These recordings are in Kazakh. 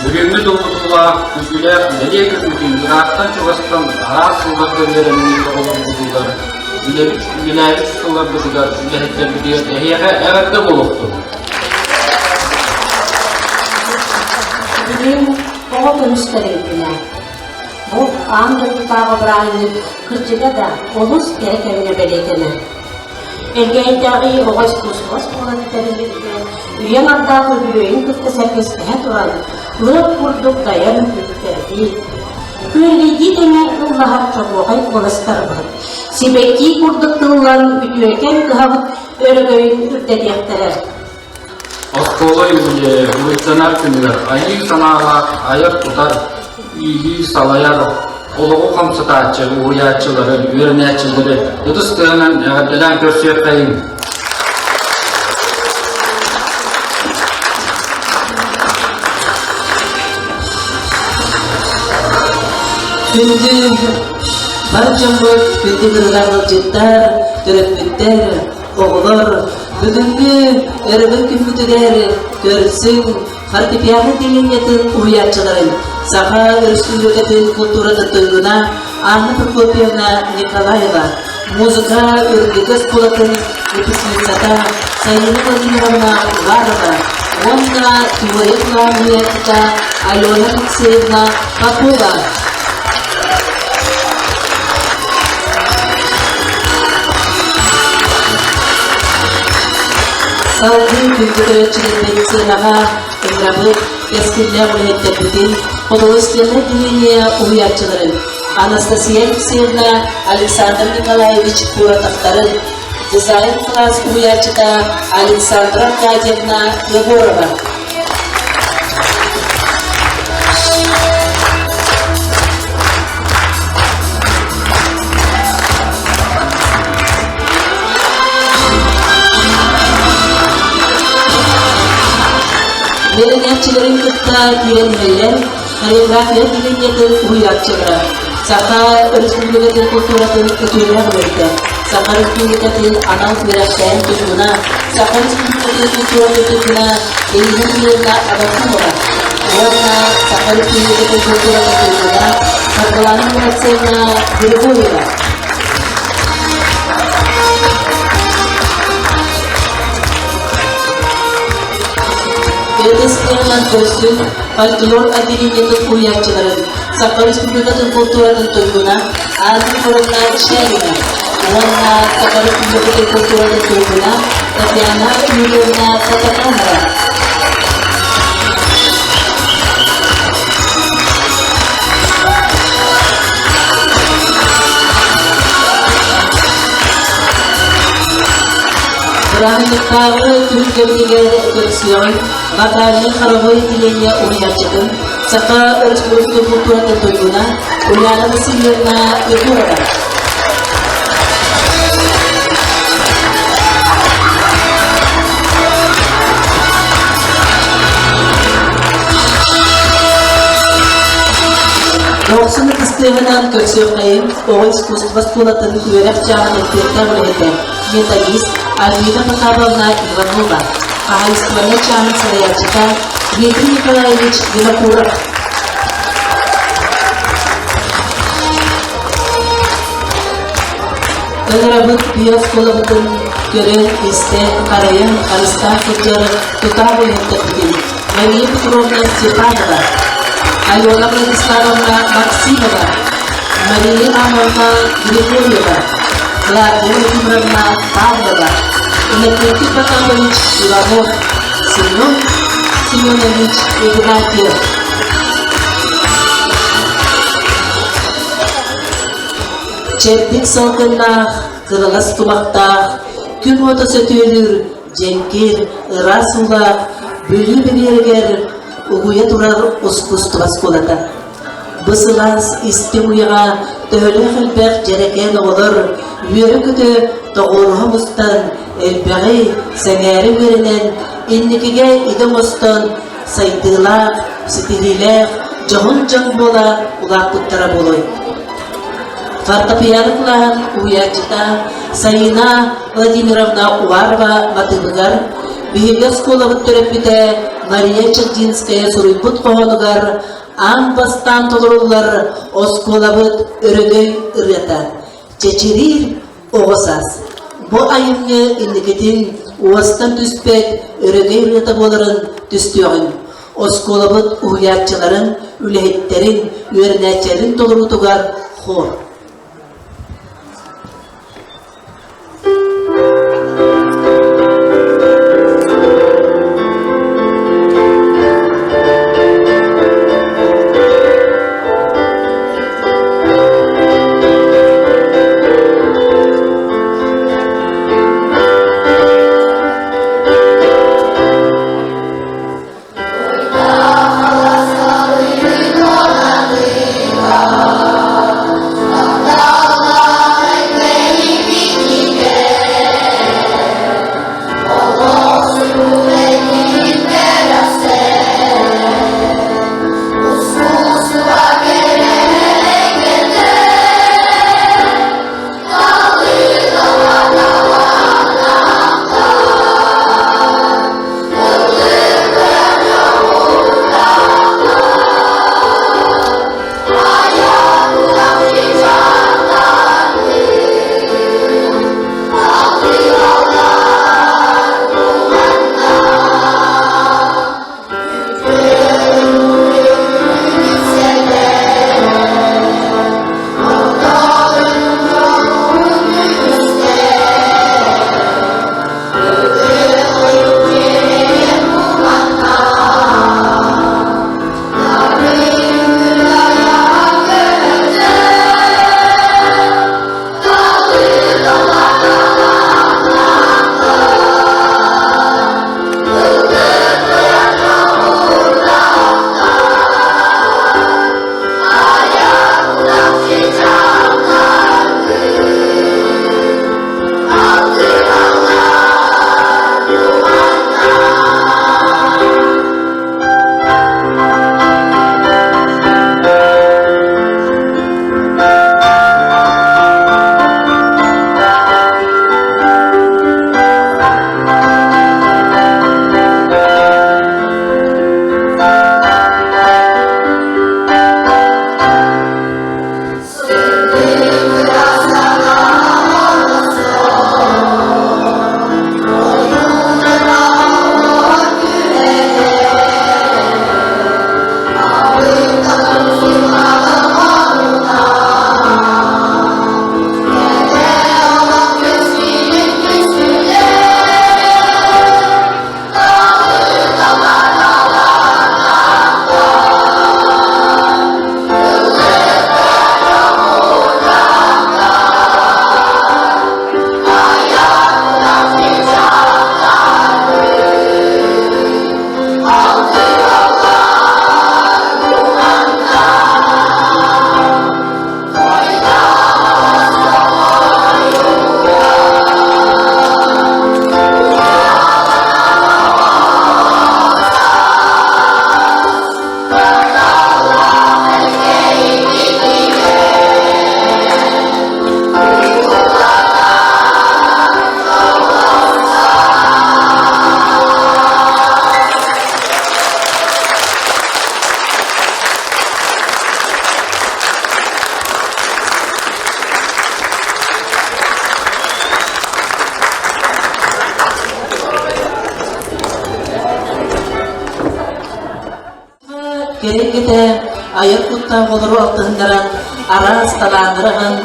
Бүгінгі долғытуға күзгілер нәлек өтін ғаттан чуғастан арас сылғарды вереміне жоғылар бұдылар. Біләйік сұлар бұдылар, үләхеттер бүдер әйеға әғатты болуқты. Бүгін оғы көмістер етілер. Бұл аңдыр тағы бірағының күртігі да олыс керекеріне бәлетіні. Әлгейдегі оғыз көсібас боланы тәрілдерге үйен ардағы үйен күтті сәкестіге тұрады. Лып құрдық даян күттерді. Көргейді деме ұллағар жоғай олыстар бар. Себекки құрдық тұлларын үтіөкен күхабыт өргөйін үрдедектірер. Асқолы үлітсанар күнілер, айы санаға аяқ тұтар, үйі салаяр, олығы қамсытатшы, ұятшылары, өрінәтшілері, ұдыстығынан әғадділен көрсек қайын. Күнді барчам бұд, күнді кырғағы жеттар, түріппеттер, оғылар, бүгінгі өрігін күмітігер, көрсің, фортепиано делинетін ұятшыларын, саға өрсүлігетін культурады тойгuna Анна Прокопьевна Николаева, музыка өргігіз болатын выпускницата Саина Владимировна Уварова, онна Тюворетна Муятика Алена Алексеевна Попова. Салдың күндігіречілер медицинаға ұмрабы ескерлер ұлеттепетін подолыстелі деления ұятчыларын Анастасия Алексеевна Александр Николаевич Куратақтарын, дизайн класс ұятчыта Александра Кадевна Егорова. Medeniyetçilerin kıtta güvenmeyen, koreografiya bilinyetin uyarçıları. Saka Respublikatin kulturatın ötüyle bölükte. Saka Respublikatin anal verakten tüzguna, Saka Respublikatin kulturatın tüzguna, eğitim yılına adaptı olarak. Orada Saka Respublikatin kulturatın tüzguna, Sarkalanın verakseğine Gülübuyla. Erdesklerden görsün, folklor adiliyeti uyarçıların, Saka Respublikatin kulturatın tüzguna, Azim Korunlar Şerine, Onunla Saka Respublikatin kulturatın tüzguna, Tatyana Yulievna Katakamara. Rahmetli Türkiye'de öksüyor, vatanı haraboy dilenya uyarçıkın, Saka Respublikatin kulturatın tüzguna, Ulyana Vasilyevna Егорова. Доқсыны кыстығынан көрсеу қайын, оғы искусствост болатын өрек жағын өтпекті біледі. Металлист Альвина Потаповна Иванова, Ахайствоне Чан Сараячика Дмитрий Николаевич Винокуров. Önrabıt biyaz kolabıtın görün, iste, karayın, Alistan Kutları, Tutabo Yöntetkin, Mariya Petrovna Stepanova, Alena Vladislavovna Maksimova, Mariya Amovna Grigorьева, Vladimir Vladimirovna Pavlova, Inokentий Потапович Иванов, Семен Семенович Игнатьев. Çeplik salgınlar, kırılas tumaktar, gün otası tüylür, cenkir, ırasılar, bölü bir uğuya durar uskus tuvas kolata. Bısılas istimuyağa töhülü hülbek cereken olur, yürü kütü doğruha mustan, elbeği seneri verinen, innikige idem ustan, saydılar, stililer, cahun can bola, ulak kuttara boloy. Фортепиано уячыта Саина Владимировна Уварова Матыбыгар, Бихигас коловыт төрөпүтэ Мария Чагдинская суруйбут коғанығар, аң бастан толырулар осколабыт өрөгөй ырыта. Чечерир оғысас. Бу айымны инникетин уастан түспет өрөгөй ырыта болырын түстіғын. Осколабыт уятчыларын, үлехеттерин, үйернәчерин толырутугар хор. Керекете аяк кутта болыру алтыһындаран арас таландырыгын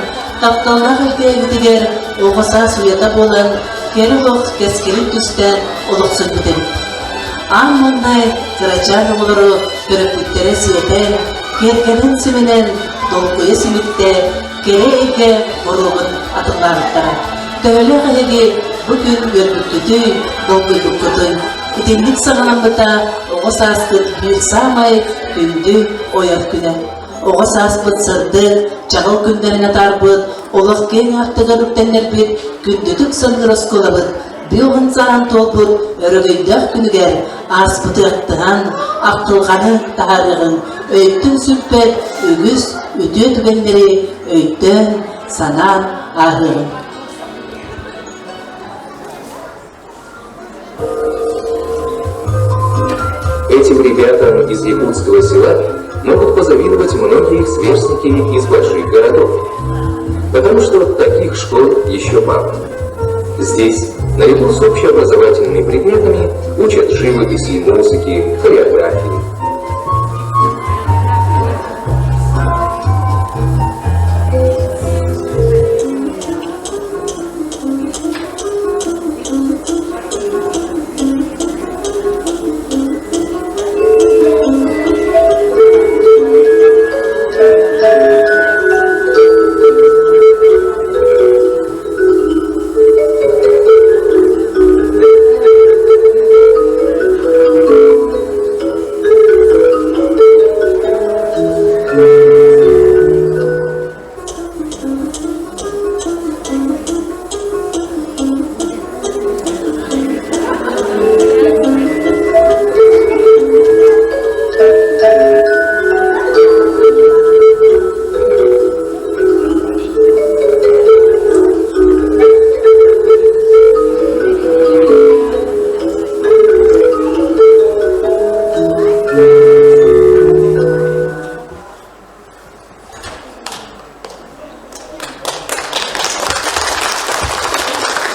тапталнар өлкегитигер оғыса суята болан кері лох кескерин түстен олықсын бітен. Ан мұндай кырачан болыру көрөпүттере сиетен керкенин сименен долкуя симитте кере эке боругун атыларыттара. Төвеле қағеге бүгін көрбүттүтүй долкуйлуккутун итинник сағанамбыта оғысаспыт бир самай күнді оят күнә. Оғысаспыт сырды чағыл күндеріне тарбыт олық кен артыгар үктенер бит күндүтүк сындырыс колабыт биоғын саған толбыт өрігейдақ күнігер арспыты аттыған ақтылғаны тағарығын өйттін сүппет өгіз өте түгендері өйттін санан ағырын. Этим ребятам из якутского села могут позавидовать многие их сверстники из больших городов, потому что таких школ еще мало. Здесь, наряду с общеобразовательными предметами, учат живописи, музыки, хореографии.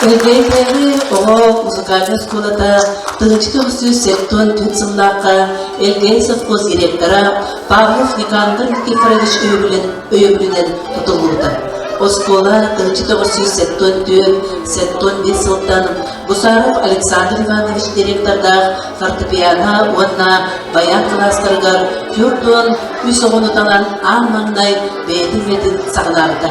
Элгейтери ого музыкальный школада тынчтык сөз сектон түнсыллаққа Элгей совхоз директора Павлов Никандр Никифорович өйөбүлүнен тутулууда. Оскола тынчтык сөз сектон бес сылтан Гусаров Александр Иванович директорда фортепиано онна баян класстаргар юртон үсөгөнүтанан аммаңнай бейдимедин сагыларда.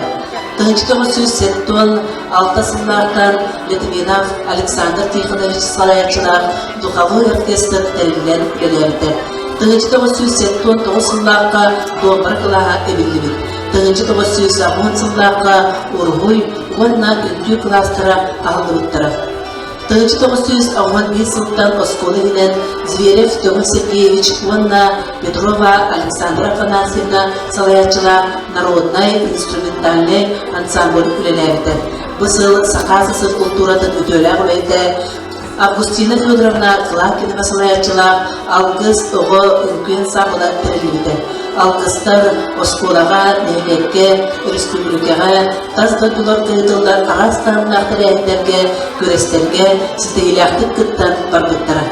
Тынчтыгы сөз сеттон алтасынлардан Литвинов Александр Тихонович Салаячылар духовой оркестр терилен үлелерді. Тынчтыгы сөз сеттон тоғысынларға домбыр қылаға әбілдімін. Тынчтыгы сөз ағынсынларға ұрғой онна үндүү кластыра ағылдырыттыра. Тынчтыгы сөз ағын бесілттан Осколовинен Зверев Тёмин Сергеевич онна Петрова Александра Афанасьевна Салаячылар народный инструментальный ансамбль үлелерді. Бысыл сақасысы культурадан өтөлер өйді. Августина Федоровна Клакинова Салаячылар алғыз оғы үлкен сабыла тірілді. Алғыздар Осколаға, Невлекке, Республикаға, тазғы бұлар қиытылдар ағастарынақтыр әйіндерге, көрестерге, сіздейләқтік күттан барбыттара.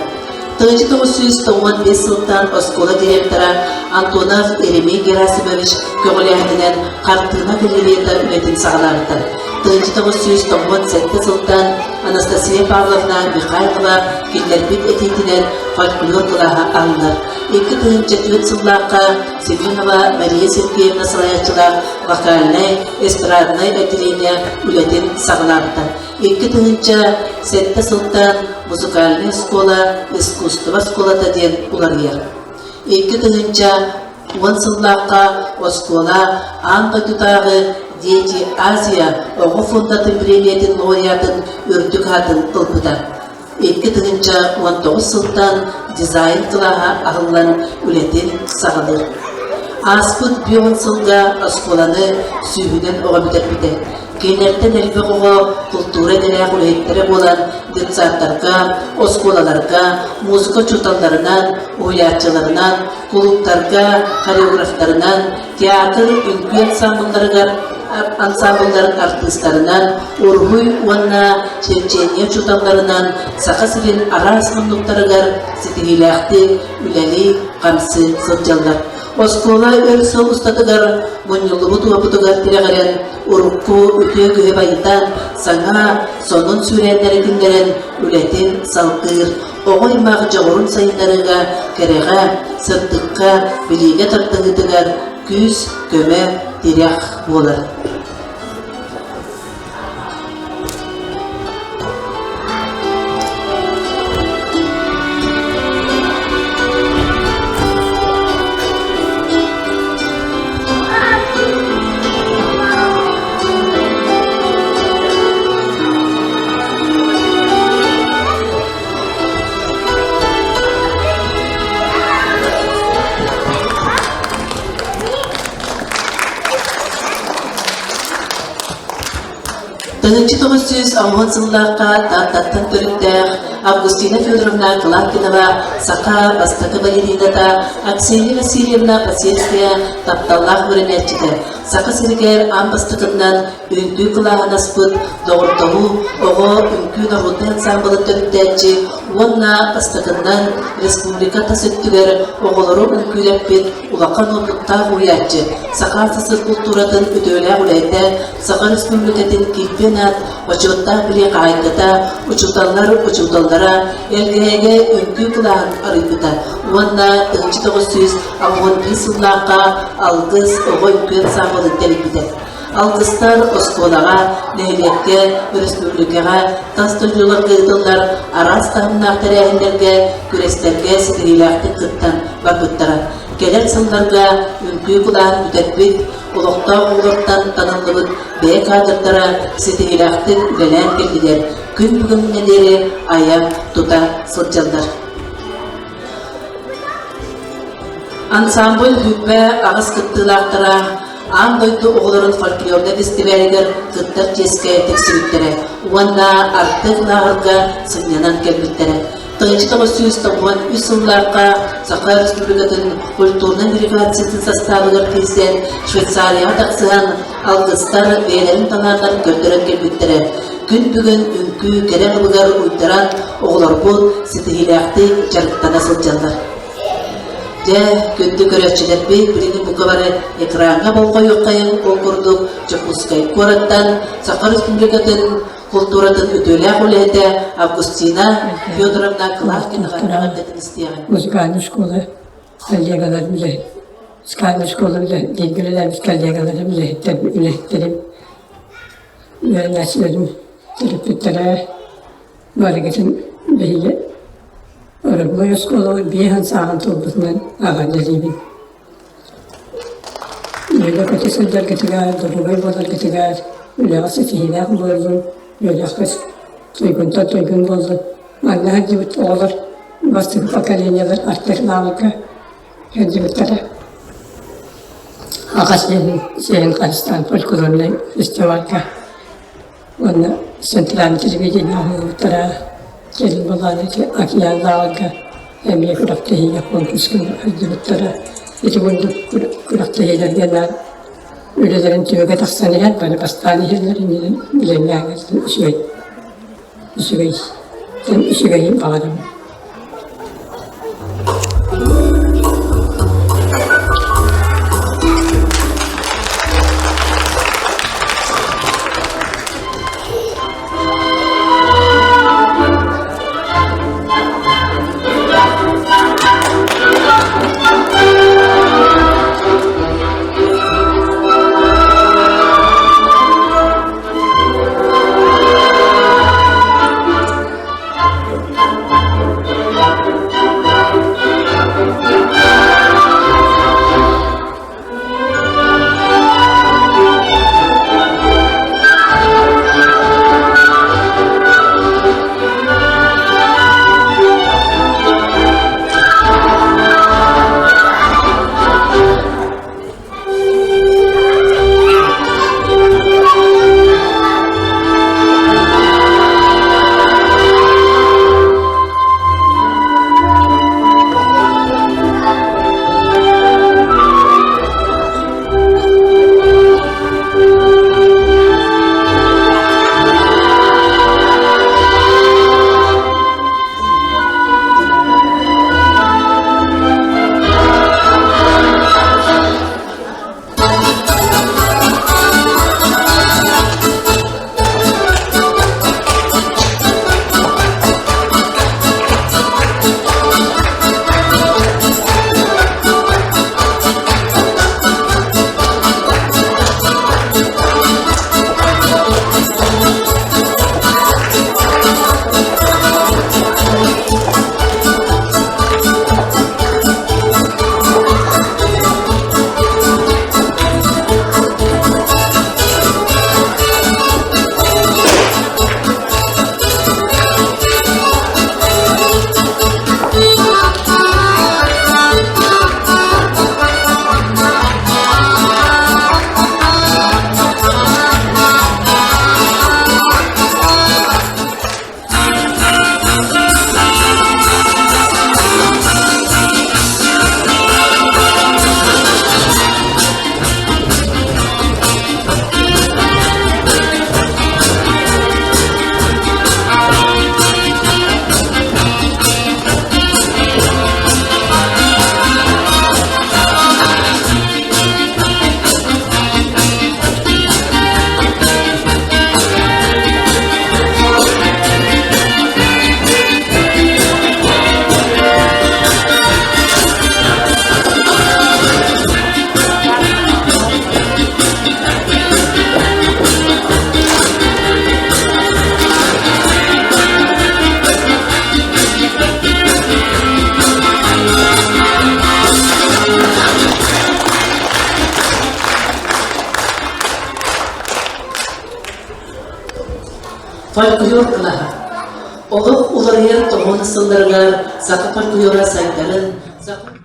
1995 сылтан Оскола директора Антонов Еремей Герасимович көңіләңінен қартына келелеті үлетін сағаларды. 1997 сылтан Анастасия Павловна Михайлова келлербет ететінен фольклор қылаға алыныр. 2004 сыллаққа Семенова Мария Сергеевна Салаячылар вокальный, эстрадный отделение үлетін сағаларды. 2007 сылтан музыкальная школа, искусство школата ден уларьер. 2010 сыллаққа Оскола Анға тұтағы Дети Азия оғы фондатын премиятын лауреатын үрдік атын ұлпыда. 2019 сылтан дизайн қылаға ағылан үлетін сағылыр. Аспыт бион сылға Осколаны сүйінен оға бүдербіді. Кейлерден әлбі қоғы культура дәрәқ үлеттері болан детсаттарға, осколаларға, музыка чуталарынан, ойарчыларынан, клубтарға, хореографтарынан, театр, үнкі ансамбльдарын артистларынан, ургуй уанна, чечения чуталарынан, сақасырын арас мұндықтарығар, сетігіләқті, үләли, қамсы, сылжалдар. Оскола өрсі ұстатығар, мұнылығы туапытығар тірәғарен, урукку үтө көе байытан, саңа, сонын сүрәндері күндерін, үләтін салқыр, оғой мағы жағырын сайындарыға, кәріға, сыртыққа, білеге тартығытығар, күз, көмі, тірәқ болыр. 1910 таттан төрүттэх Августина Федоровна Калакинова, Сака Бастакы Балеринада, Аксения Васильевна Пасельская тапталлах вырынячыды. Сака Сиргер Амбастакынан үнкү кылағын аспыт, доғыртауы, оғы үнкү нағуды ансамблы төрүттәчі, онна Бастакынан республика тасөттігер оғылыру үнкүләппет улақан облықта ғуячы. Сака сасыр культурадың өтөлі ғулайды, Сака республикатын килпенат, очуытта біле қайдыда, учуталлара, элгеге үнкү кылағын арыйбыда. Онна 1911 жыллаққа алғыз оғы үнкү ансамблы тәліпіді. Алғыстар Осколаға, Нәйлекке, Республикаға, тастойдылар кылдылар, арас тағымнақ тәрәхіндерге, күрестерге сетіреләқті қыттан барбыттара. Келер сылларға үнкүй құлағын бүтәтбет, ұлықта ұлықтан танылығыт бәй қадырдара сетіреләқті үләлән келділер. Күн бүгіннелері аяқ тұта сылжалдар. Ансамбль хүппә ағыз қыттылақтыра, Ан дойду оғыларын фольклорда фестивалігер қыттар жеске тексүріттері, уанна артық лағырға сымнянан келбіттері. 1993 жылларға Сақа Республикатын культурный делегациясын составығыр кейсен Швейцария тақсыған алғыстар бейлерін талардан көрдірін келбіттері. Күн бүгін үнкі кере ғылығар ұйттыран оғылар бұл сетігіләқті жарықтана сылжалдар. Күнді көрәтшілер бей бірінің бұқы экранға болға өққайын оқырдық Чапускай қораттан Сақа Республикатын культуратын өтөлі құлайды Августина Федоровна Калакинаға рағаттетін істеген. Музыкальная школа, коллегалар біле, музыкальная школа біле, дейгілеріміз коллегалары біле, нәрселерім, терапевттері барығытын бейге. Orada skolu bir han sağın topluluğundan ağacılıyım. Böyle kötü sözler getirir, doğru boğazlar getirir. Öyle asitiyle boğazım, böyle kız toygun boğazım. Allah'a cıvıt olur, bastık fakaleniyalar artık namıka, cıvıtlara. Ağaçların şeyin Kalistan folkloruna festivalka. Onu sentral televizyon ağırlıklara. Gelin babaanne ki akiyan dağılga emiye kuraktehi yapon kuşkun acılıklara itigundu kuraktehiler genel ülelerin tüvege taksaniyen bana bastani yerlerin bilenler işigayim bağlam. folklor kılaha. Olup ularıyan tohum sıllargar, sakı folklora saydarın, sakı...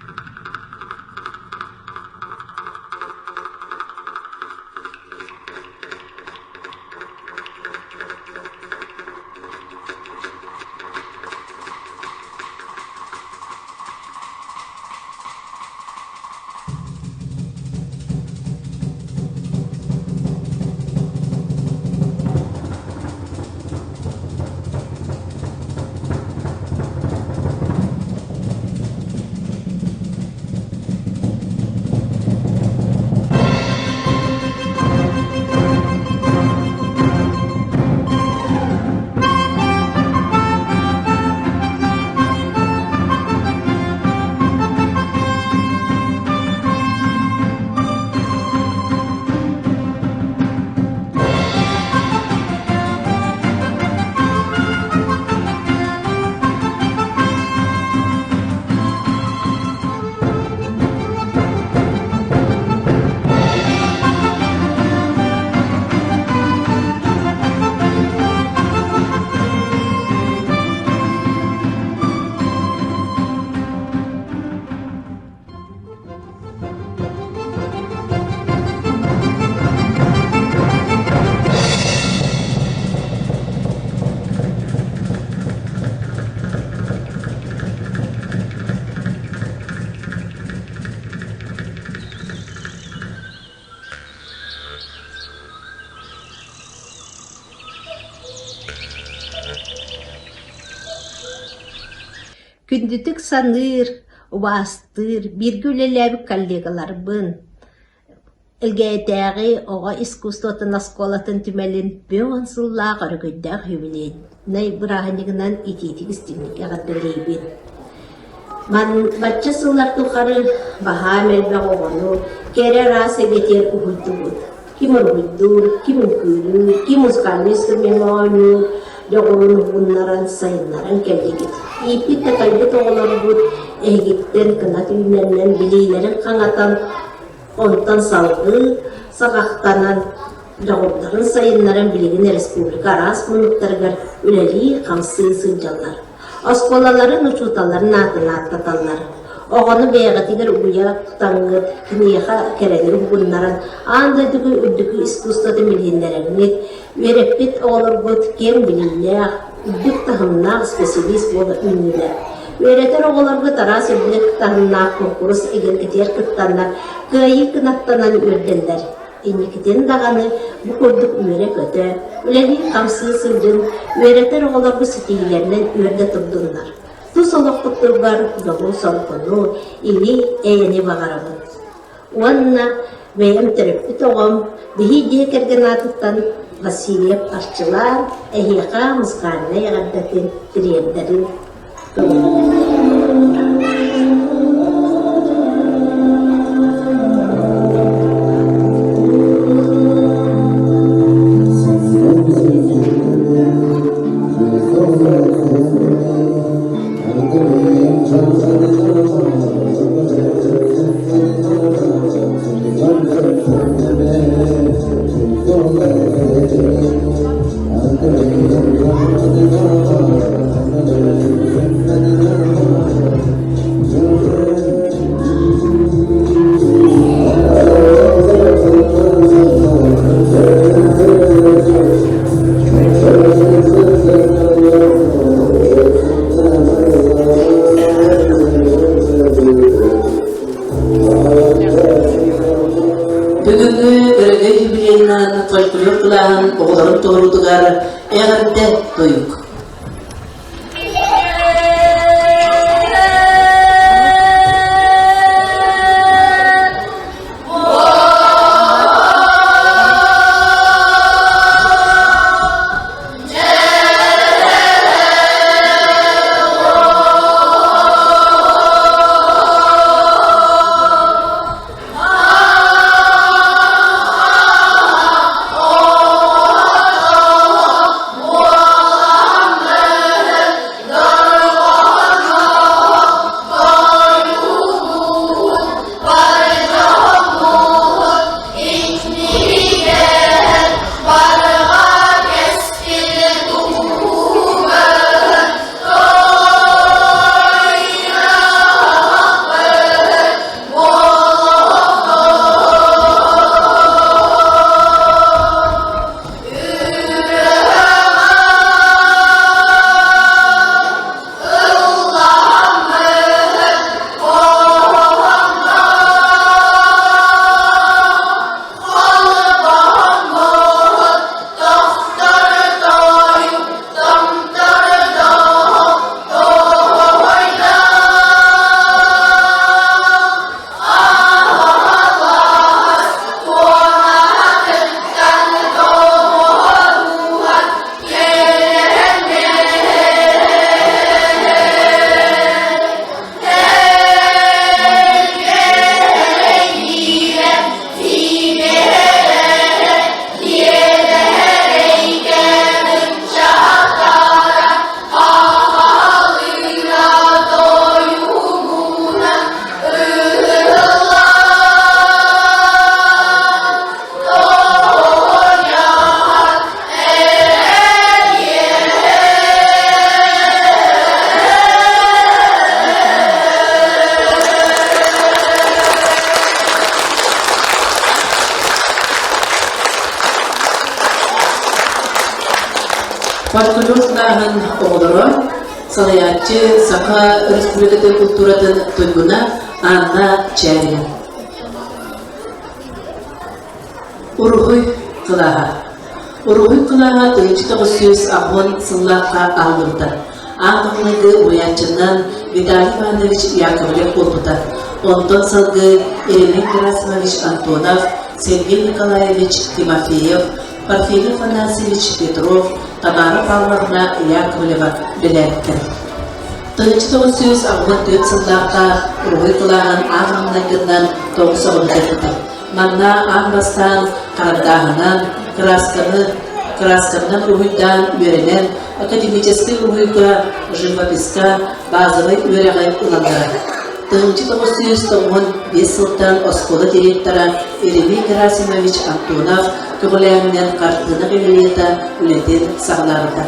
Күндүтүк саныр, вастыр, биргүлеләбі коллегаларбын. Илгәйтәғи оға искусствотын асколатын түмәлін бөғын сыллақ өргөйдәғ юбилейн. Най бұрағынығынан итетік істемеге ғаддылейбін. Батча сыллар тұқары баға мәлбәғ оғыну, кәрі расы бетер ұғыйды бұд. Ким ұрғыйдыр, ким үкілір, ким ұзқаны үстірмен Жоғырын бұннаран сайынларын кәлдегет. Епетті қайды тоғылары бұд, әйгеттен кынат үйнерінен білейлерін қаңатан, онтан салғы, сағақтанан, жоғырдарын сайынларын білеген республика арас мұнықтарғар үләлі қамсы сылжалар. Осколаларын ұчуталарын атына аттаталар. Оғаны бәйғатигер ұя тұтаңғыт, кінеға кәрәлері бұннаран, андайдығы үрдігі искусстваты милиендеріңет, Вереппет олар бұд кен білілер, үдік тағымнақ специалист болды үнілер. Веретер оларға тарас үдік тағымнақ конкурс еген кетер кіттанлар, кайы кінаттанан өрдендер. Енекетен дағаны бұ көрдік өре көті, үләлі қамсы сылжын, веретер оларға сетейлерінен өрді тұрдынлар. Тұс олықпыттыр бар, доғыл солқыну, или әйені бағарабын. Уанна бәйім түріппі тоғым, бігі декерген атыттан Васильев арчылар, әйеға мұзғарына яғардатын тірендерін. Oğların doğrudugar, eğerde doyuk. Oh Фольклорнахын оғылыры салаятчы Сақа Республикаты культуратын тойгуна Анна Чәрия. Урухуй қылаға. Урухуй қылаға 1990 сыллаққа алдырды. Аңғылығы уянчынан Виталий Иванович Яковлев болдыда. Онтон сылғы Еремей Герасимович Антонов, Сергей Николаевич Тимофеев, Порфирий Афанасьевич Петров, Тамара Павловна Яковлева біләкті. 1964 сыллаққа Урухуй қылағын ағымнағынан 9 өндірді. Манна аңбастан, қарадағынан, красканнан Урухуйдан үйренен, академический Урухуйға живописка базовый үйреген ұландары. 1995 сылтан осколы директора Еремей Герасимович Антонов көңіләңінен қартыны ғилиета үлетен сағларыда.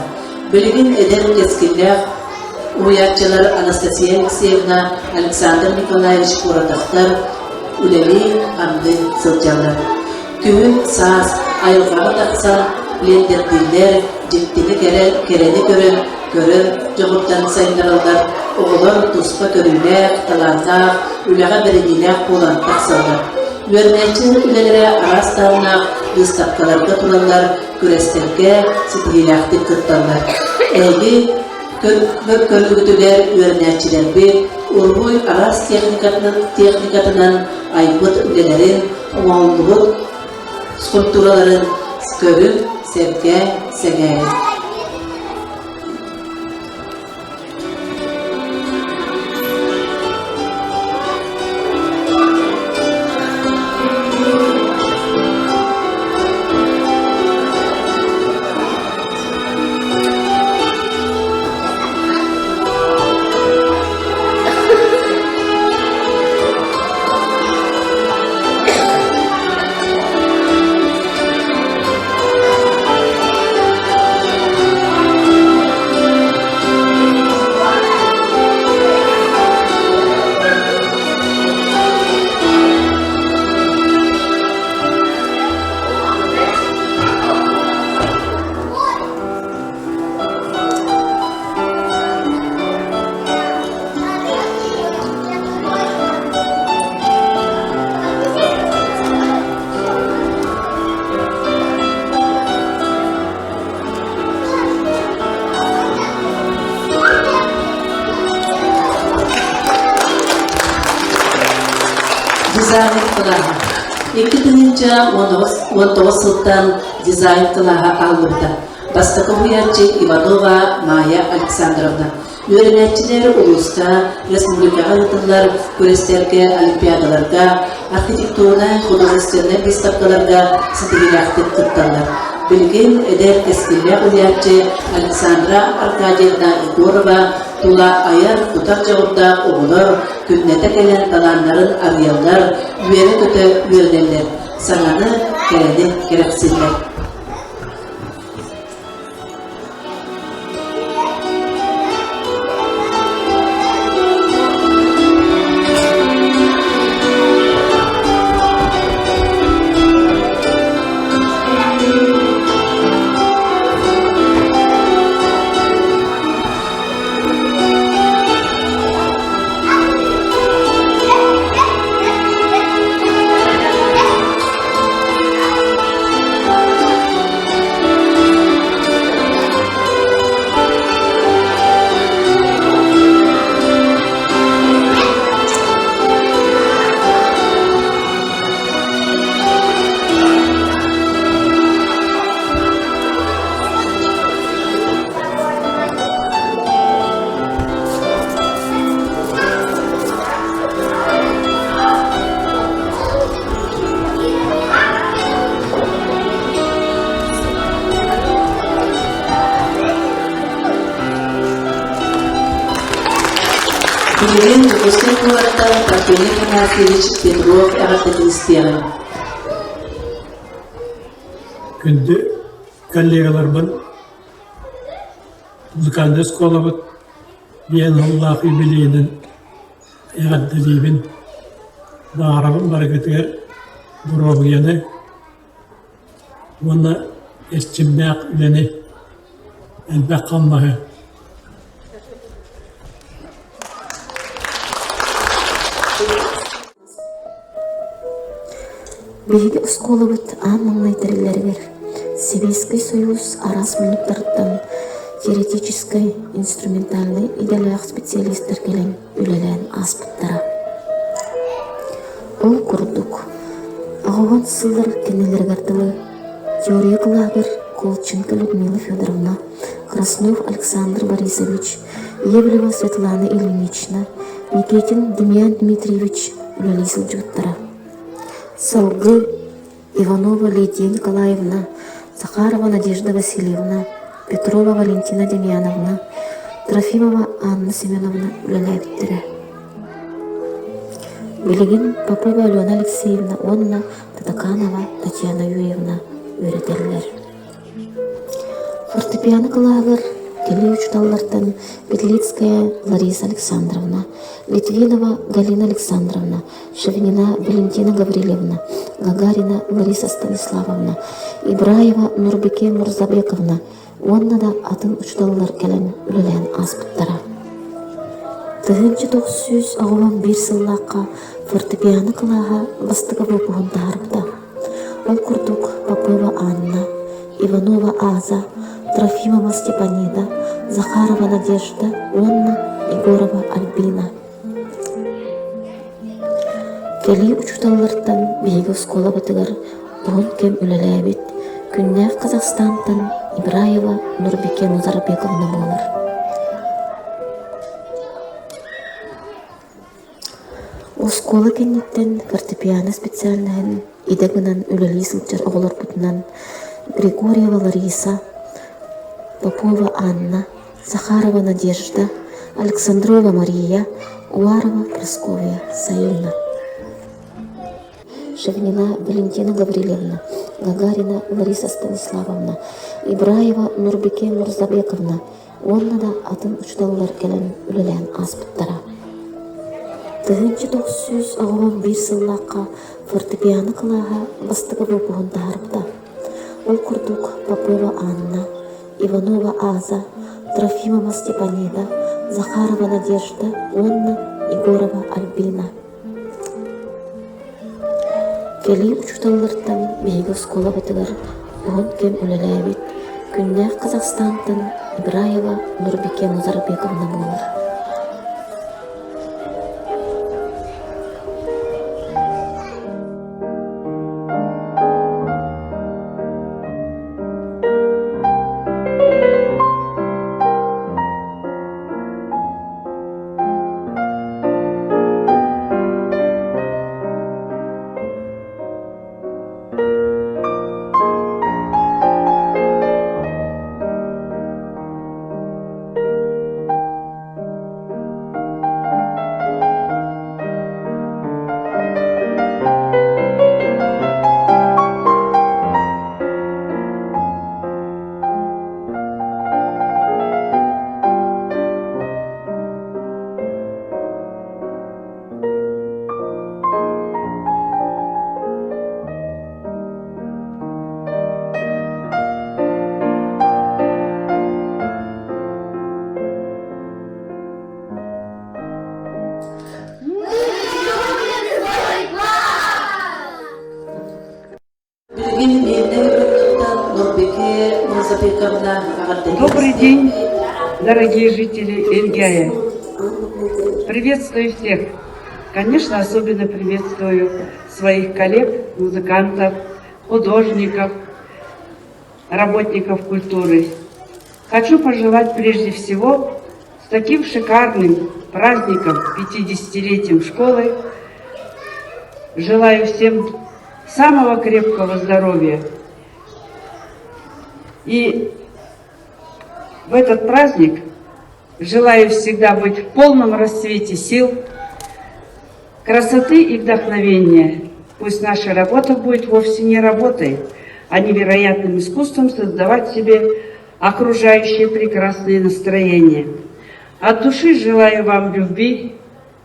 Бөлігін әден кескілер уятчылар Анастасия Алексеевна, Александр Николаевич Куратовтар, үлелі қамды сылжалар. Күйін саз, айылғағы тақса, лендерділер, жеттені керені көрін, жоғыптан сайындарылдар, оғылар тұспа көрілер, таландар, үліға бірінілер қолан тақсалдар. Өрнәйчін үлелері арастарынақ, ұстапқаларға тұралар, күрестерге, сетігеләқті күтталар. Әйгі көрілгітілер өрнәйчілербе, Урухуй арас техникатынан айбыт үлелерін, оңалдығыт скульптураларын көріп, сәбге, сәңәйін. Дизайн қылаға. 2019 сылтан дизайн қылаға алдырды. Бастықы уятчы Иванова Майя Александровна. Өрінәтчілері ұлыста, республикаға ұтылар, көрестерге, олимпиадаларға, архитектурына, художественный выставкаларға сетігіләқтік қытталар. Білген әдер кескілі уятчы Александра Аркадьевна Егорова тула аяр құтақ жауырда оғылар, күннеті кәлен таланларын арыялдар, үйері көті үйердерлер, саңаны кәрені керексіздер. Kemudian Jogosnya keluarga Porfirий Афанасьевич Петров Агаталистиан. Күнде коллегалармен музыкальный школабыт мен Аллах юбилейнен Агаталибин барабын баргытыгар буробыяны оны эсчимнак үлене elbet kalmağı. Биһиги оскуолабыт аан маҥнайдарылларыгар Советский Союз арасмунуктарыттан теоретической, инструментальный идеалыах специалисттер келен үлелэн аспыттара. Ол курдук. Аҕуган сыллар кеннелергардылы теория кылагыр Колченко Людмила Федоровна, Краснов Александр Борисович, Евлева Светлана Ильинична, Никитин Демьян Дмитриевич үлелей сылдьыттара. Салгы Иванова Лидия Николаевна, Захарова Надежда Васильевна, Петрова Валентина Демьяновна, Трофимова Анна Семеновна үлеләбиттірі. Билигин Попова Алена Алексеевна, Онна Татаканова Татьяна Юрьевна өйрәтәләр. Фортепиано кылагыр келе учталлардан Петлицкая Лариса Александровна, Литвинова Галина Александровна, Шевнина Валентина Гаврилевна, Гагарина Лариса Станиславовна, Ибраева Нурбеке Мурзабековна, онна да атын учталлар келен үлелен аспыттара. 1911 сыллаққа фортепиано кылаға бастығы болуын тарыпта. Ол курдук Попова Анна, Иванова Аза, Трофимова Степанида, Захарова Надежда, Онна, Егорова Альбина. Кели учуталлардан биһиги оскуола батыгар буһун кем үлелээбит Күннәв Казахстантан Ибраева Нурбеке Музарбековна болар. Оскуола кенниттен фортепиано специальныһын идегынан үлелии сылдьар оҕолорбутунан Григорьева Лариса, Попова Анна, Захарова Надежда, Александрова Мария, Уварова Прасковья Саюна. Шевнина Валентина Гаврилевна, Гагарина Лариса Станиславовна, Ибраева Нурбеке Мурзабековна, онна да атын учталлар келен үлелен аспыттара. 1911 сыллаққа фортепиано кылаға бастығы болуын тарыпта. Ол курдук Попова Анна, Иванова Аза, Трофимова Степанида, Захарова Надежда, Онна, Егорова Альбина. Кели учуталлардан биһиги оскуола батыгар буһун кем үлелээбит Күннәв Казахстантан Ибраева Нурбеке Музарбековна болар. Добрый день, дорогие жители Эльгая. Приветствую всех. Конечно, особенно приветствую своих коллег, музыкантов, художников, работников культуры. Хочу пожелать прежде всего с таким шикарным праздником, 50-летием школы, желаю всем самого крепкого здоровья. И в этот праздник желаю всегда быть в полном расцвете сил, красоты и вдохновения. Пусть наша работа будет вовсе не работой, а невероятным искусством создавать себе окружающее прекрасное настроение. От души желаю вам любви,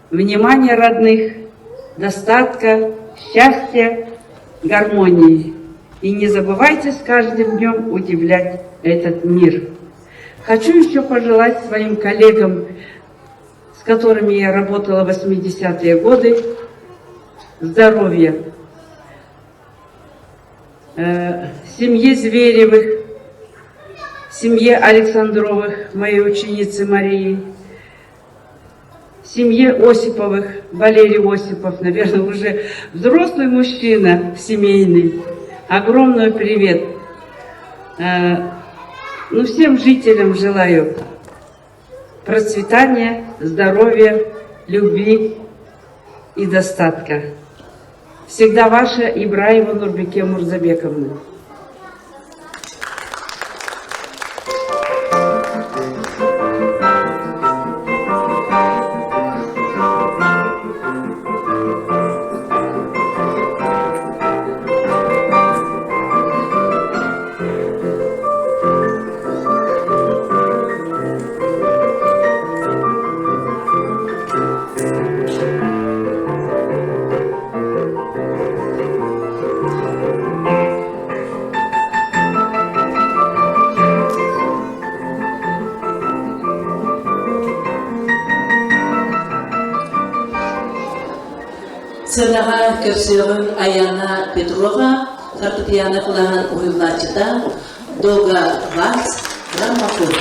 внимания родных, достатка, счастья, гармонии. И не забывайте с каждым днем удивлять этот мир. Хочу еще пожелать своим коллегам, с которыми я работала в 80-е годы, здоровья. Семье Зверевых, семье Александровых, моей ученицы Марии, семье Осиповых, Валерий Осипов, наверное, уже взрослый мужчина, семейный. Огромный привет. Всем жителям желаю процветания, здоровья, любви и достатка. Всегда ваша Ибраева Нурбике Мурзабековна. Сыраға көпсіғін Аяна Петрова, фортепиано қылаған ойынлачыда Дога Вакс, граммофон.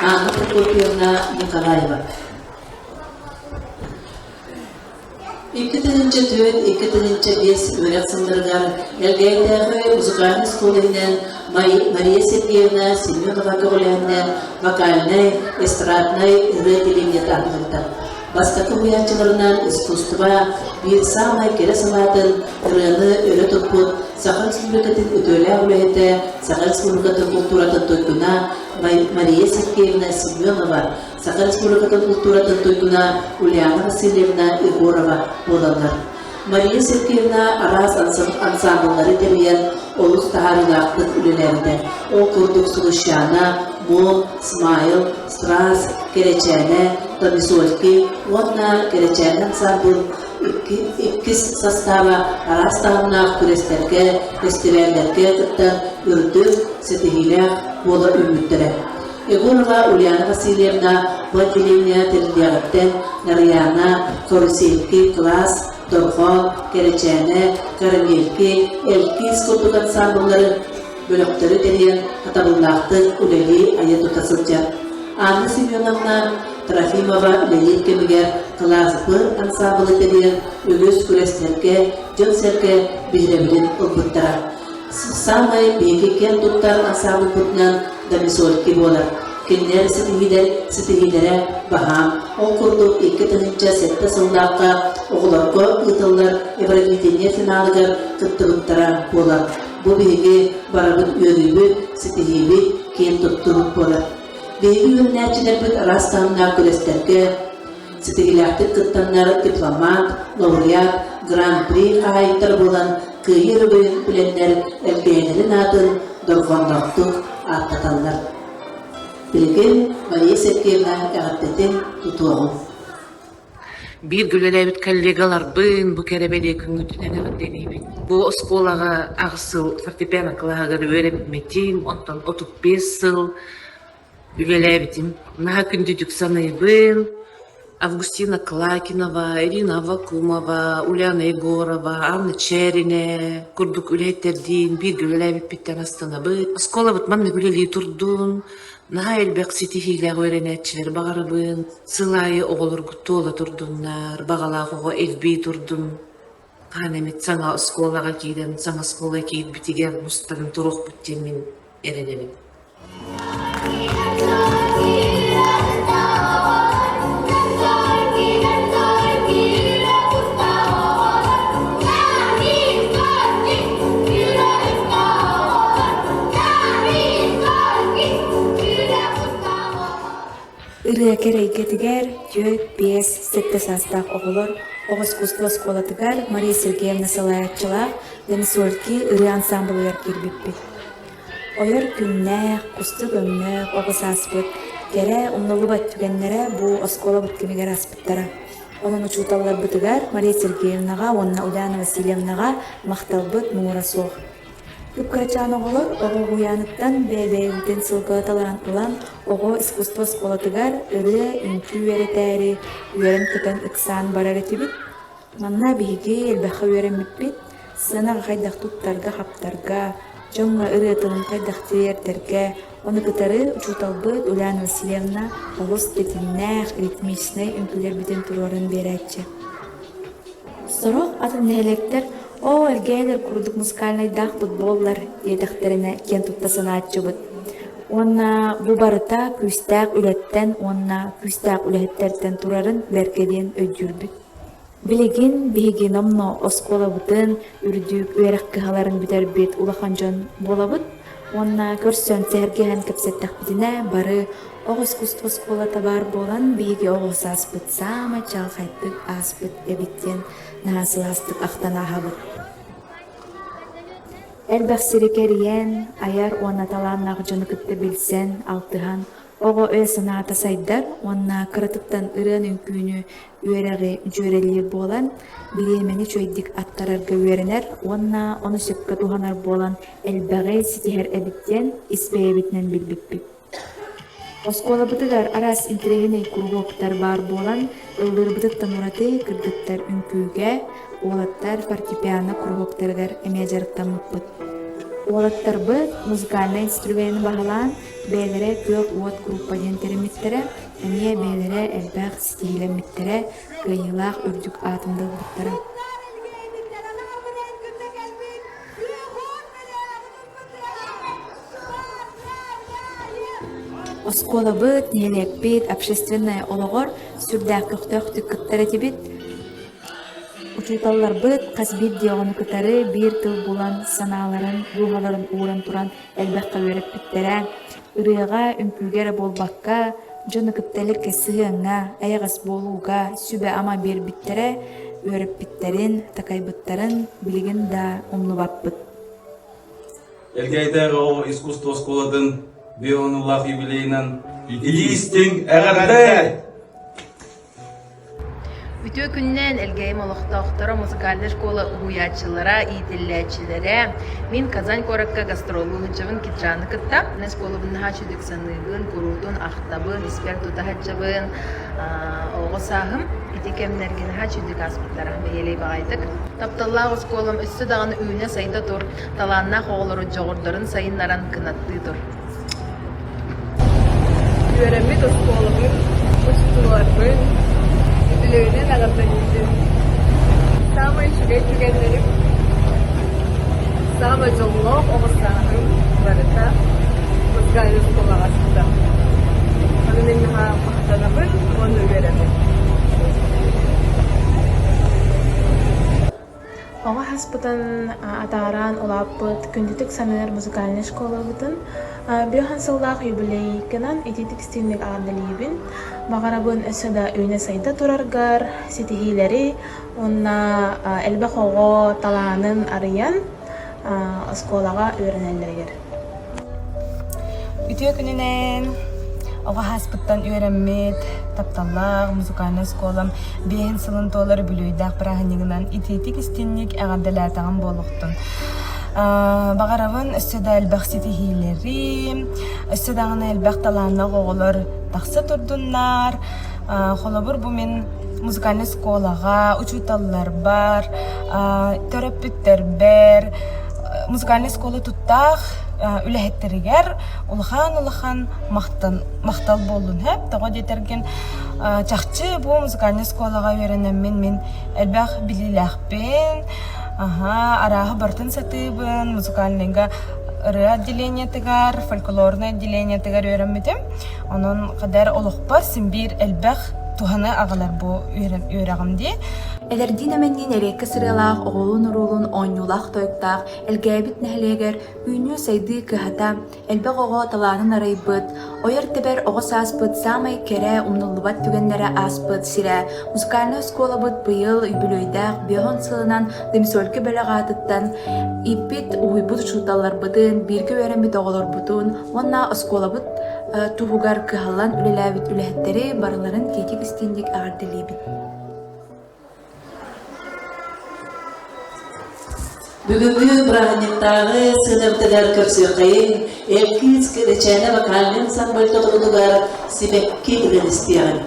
Анна Прокопьевна Николаева. 2004-2005 өрек сындырған Элгейдегі музыкальный школынан Мария Сергеевна Семенова көғілерінен вокальный, эстрадный ретелемде танылды. Бастакы уянчыларынан искусства bir самай кере салатын ырыны өрі тұппыт Сахар Республикатын өтөлі әулеті Сахар Республикатын культуратын тойкуна Мария Сергеевна Семенова, Сахар Республикатын культуратын тойкуна Ульяна Васильевна Егорова болалар. Мария Сергеевна араз ансамблары терген олус тағарылақтық үлелерді. Ол күрдік Сулышана, Мон, Смайл, Страс, Керечәне, Томисольки, онна Керечәне ансамбл ikis sastava arastağına küreslerge, festivallerge kıttan ürdü, setihiler, bola ümüttere. Egorova Ulyana Vasilyevna, Vatilyevna Terliyagat'ten, Nariyana, Korisilki, Klas, Dorhol, Kereçene, Karamelki, Elki skotuk ansambulları bölükleri teriyen katabıllaqtı uleli ayet tutasılca. Anna Semyonovna Trofimova Lenin kemiger Klas-pı ansamblı teriyen Ülüs küreslerge, Jönserge birebilin olbuttara. Samay beki ken tuttar ansamblı putnan Damisolki bolar. Kenler sitihilere baham, o kurdu iki tanınca sette sındaqqa oğlarqa ıtıllar Evrovitiniya finalıgar kıttırıttara bolar. Bu beki barabıt yörübü sitihibi ken tutturup bolar. Beki yönlerçiler büt arastanlar küreslerge сетигилактик кыттаннар дипломат, лауреат, гран-при хайыттар болан кыйыр быйын пленнер элгейнерин атын доргондоктук аттаталлар. Билген Мария Сергеевна эгаттетин тутуогу. Bir gülelebit kollegalar bu kerebeli küngütüne deneyim. Bu oskolaga ağsıl fortepiano kılağıları öğretmedim. Ondan 35 yıl gülelebitim. Naha kündüdük sanayım. Августина Клакинова, Ирина Вакумова, Уляна Егорова, Анна Черине, Курдук Үлейтердин, bir gülelebit bitten astanabı. Oskolabat manna güleli turdun. Naha elbek sitihiyler öğrenetçiler bağırabın. Sılayı oğulur guttu ola turdunlar. Bağalağı oğu elbi turdun. Hanemet sana oskolaga giden, sana oskola giyip bitigen mustagın turuq bitten min erenelim. Ырыя керейгетигер 4-5-7 састақ оғылыр, оғыз кустлы сколатыгар Мария Сергеевна Салаятчылақ, Венесуэльки ыры ансамбл ойар кербеппет. Ойыр күннәқ, кусты көмнәқ, оғыз аспыт, кере умнолы бат түгеннері бұ оскола бұткемегер аспыттара. Оның учуталар бұтыгар Мария Сергеевнаға, онна Уляна Васильевнаға мақтал бұт мұңыра соқ. Күпкәрчан оғылыр, оғы ғуяныттан бәйбәйілден сылғаталаран ұлан, оғы искусство сколатыгар ұры үнкі үйәрі үйәрін күтін ұқсан барар етібіт. Манна бейге елбәқі үйәрін бітбіт, сына қайдақ тұттарға қаптарға, жоңға ұры тұнын қайдақ тиердерге, оны күтәрі ұчуталбыт Уляна Васильевна оғыз детіннәқ ритмичный үнкілер бітін тұрорын берәтчі. Сұрық атын нәлектер о элгейлер курдук музыкальный дах футболлар едахтерине кен туттасына атчыбыт. Онна бу барыта күстәк үлеттен, онна күстәк үлеттерден турарын беркеден өйдүрбүт. Билеген биһиги номно оскола бутын үрдүк үерек кыһаларын битербит улахан жон болабыт. Онна көрсөн сәргеһен кепсеттак битине бары огыс куст оскола табар болан биһиги огыс аспыт сама чалхайтык аспыт эбиттен насыластык ахтана хабыт. Элбәк сирекерien аяр уонна талааннағы жоны кытты билсен алтыхан ого өсінаата сайдар уонна кыратыктан ырын үнкүүнү үереги жөрелиир болан билемени чөйдик аттарарга үеренер уонна ону сөккө туханар болан элбәгей ситихер эбиттен испейбитнен билбиппит. Оскола бытыгар арас интерегеней кургоктар бар болан ылдыр бытыттан ураты кыргыттар үнкүүге уолаттар фортепиано кургоктаргар эмежарыктамыппыт. Уолаттар быт музыкальный инструмент бағалан бәйлері көк уот группаден теремиттере, әне бәйлері әлбәқ стилемиттере, кыйылақ үрдік атымдық бұттары. Оскола быт, нелек бит, общественная олығыр, сүрдәк көқтөк түккіттері тебет. Учуталлар быт, қасбит диоғыны күтары бір тыл болан саналарын, руғаларын уыран туран әлбәққа өріп біттере, ұрыға, үнкүгері болбаққа, жоны күттәлі кәсіғыңа, аяғас болуға, сүбә ама бер біттере, өріп біттерін, такай бұттарын білген да умны баппыт. Елгейдегі о искусство сколадың Бионуллах юбилейнен илистің әғәрді! Бүтө күннен элгейм олықтақтары музыкальный школа уячылара, итиллячилere min Казань коракка гастролугычыбын китраны кытта. Школабын хачудык саныгын, курутун, ахтабын, испер тутахачыбын, оғысағым. Итекемнерген хачудык аспыттарах бейелей бағайдык. Тапталлағы школам үсті дағаны үйіне сайда тұр. Таланна қоғылыры жоғырдырын сайынларан кынатты тұр. Öğrenmek oskoladım, uçtulardım, ödüllerine nagatanıydım. Sama işe tükenlerim, sama jonglok oğuzlarım varıta, mızgaylı skola aslında. Onun ha mahtanabın, onu öğrendim. Оға хаспытын атаран олаппыт күндітік саныр музыкальный школа бұтын. Бүйохан сыллақ юбилей кынан ититік стильник ағандалибін. Мағарабын өсіда өйне сайда тураргар, сетихилері, онна әлбәқ оғы таланын арыян школаға өйренеллергер. Ütüye gününen oğa haspıttan öğrenmet, taptallar, muzikальный школам, бейін сылын толары бүлүйдақ бірағынығынан итетік істеннік әғадалатаған болуқтын. Бағаравын өссөді әлбәқ сетихилері, өссөдағына әлбәқ таланына оғылар тақсы тұрдынлар, қолабыр бұл мен музыкальный школаға учуталлар бар, төрөппүттер бер, музыкальный школа туттақ үләһеттеригер улахан мақтал болдун хеп тога детерген чакчы бу музыкальный школага үйренемин мен элбах билилахпен арахы бартын сатыбын музыкальныйга ыры отделение тыгар фольклорный отделение тыгар үйренмитим онун кадар олукпар симбир элбах туханы агалар бу үйрәгымди. Элердин әмәннен әрекке сырылақ, оғылын ұрулын оңюлақ тойықтақ, әлгәбіт нәхлегер, үйні сайды көхата, әлбәқ оғы таланын арайбыт, ойыр тәбәр оғы саспыт, самай кәрі умнулыбат түгенлері аспыт, сирә, музыкальный школа бұт бұйыл үйбілойдақ, бейхон сылынан дымсөлкі бәліға атыттан, иппит уйбыт шуталар бұтын, біргі өренбіт оғылар бұтын, онна школа бұт туғығар көхалан үлеләбіт үләхеттері барыларын кетек істендік ағардылебіт. Бүгүнкү брахниктагы сынымтыгар көрсөкейин элкиз кедечene вокальный ансамбль тоголудугар сибекки билен истияган.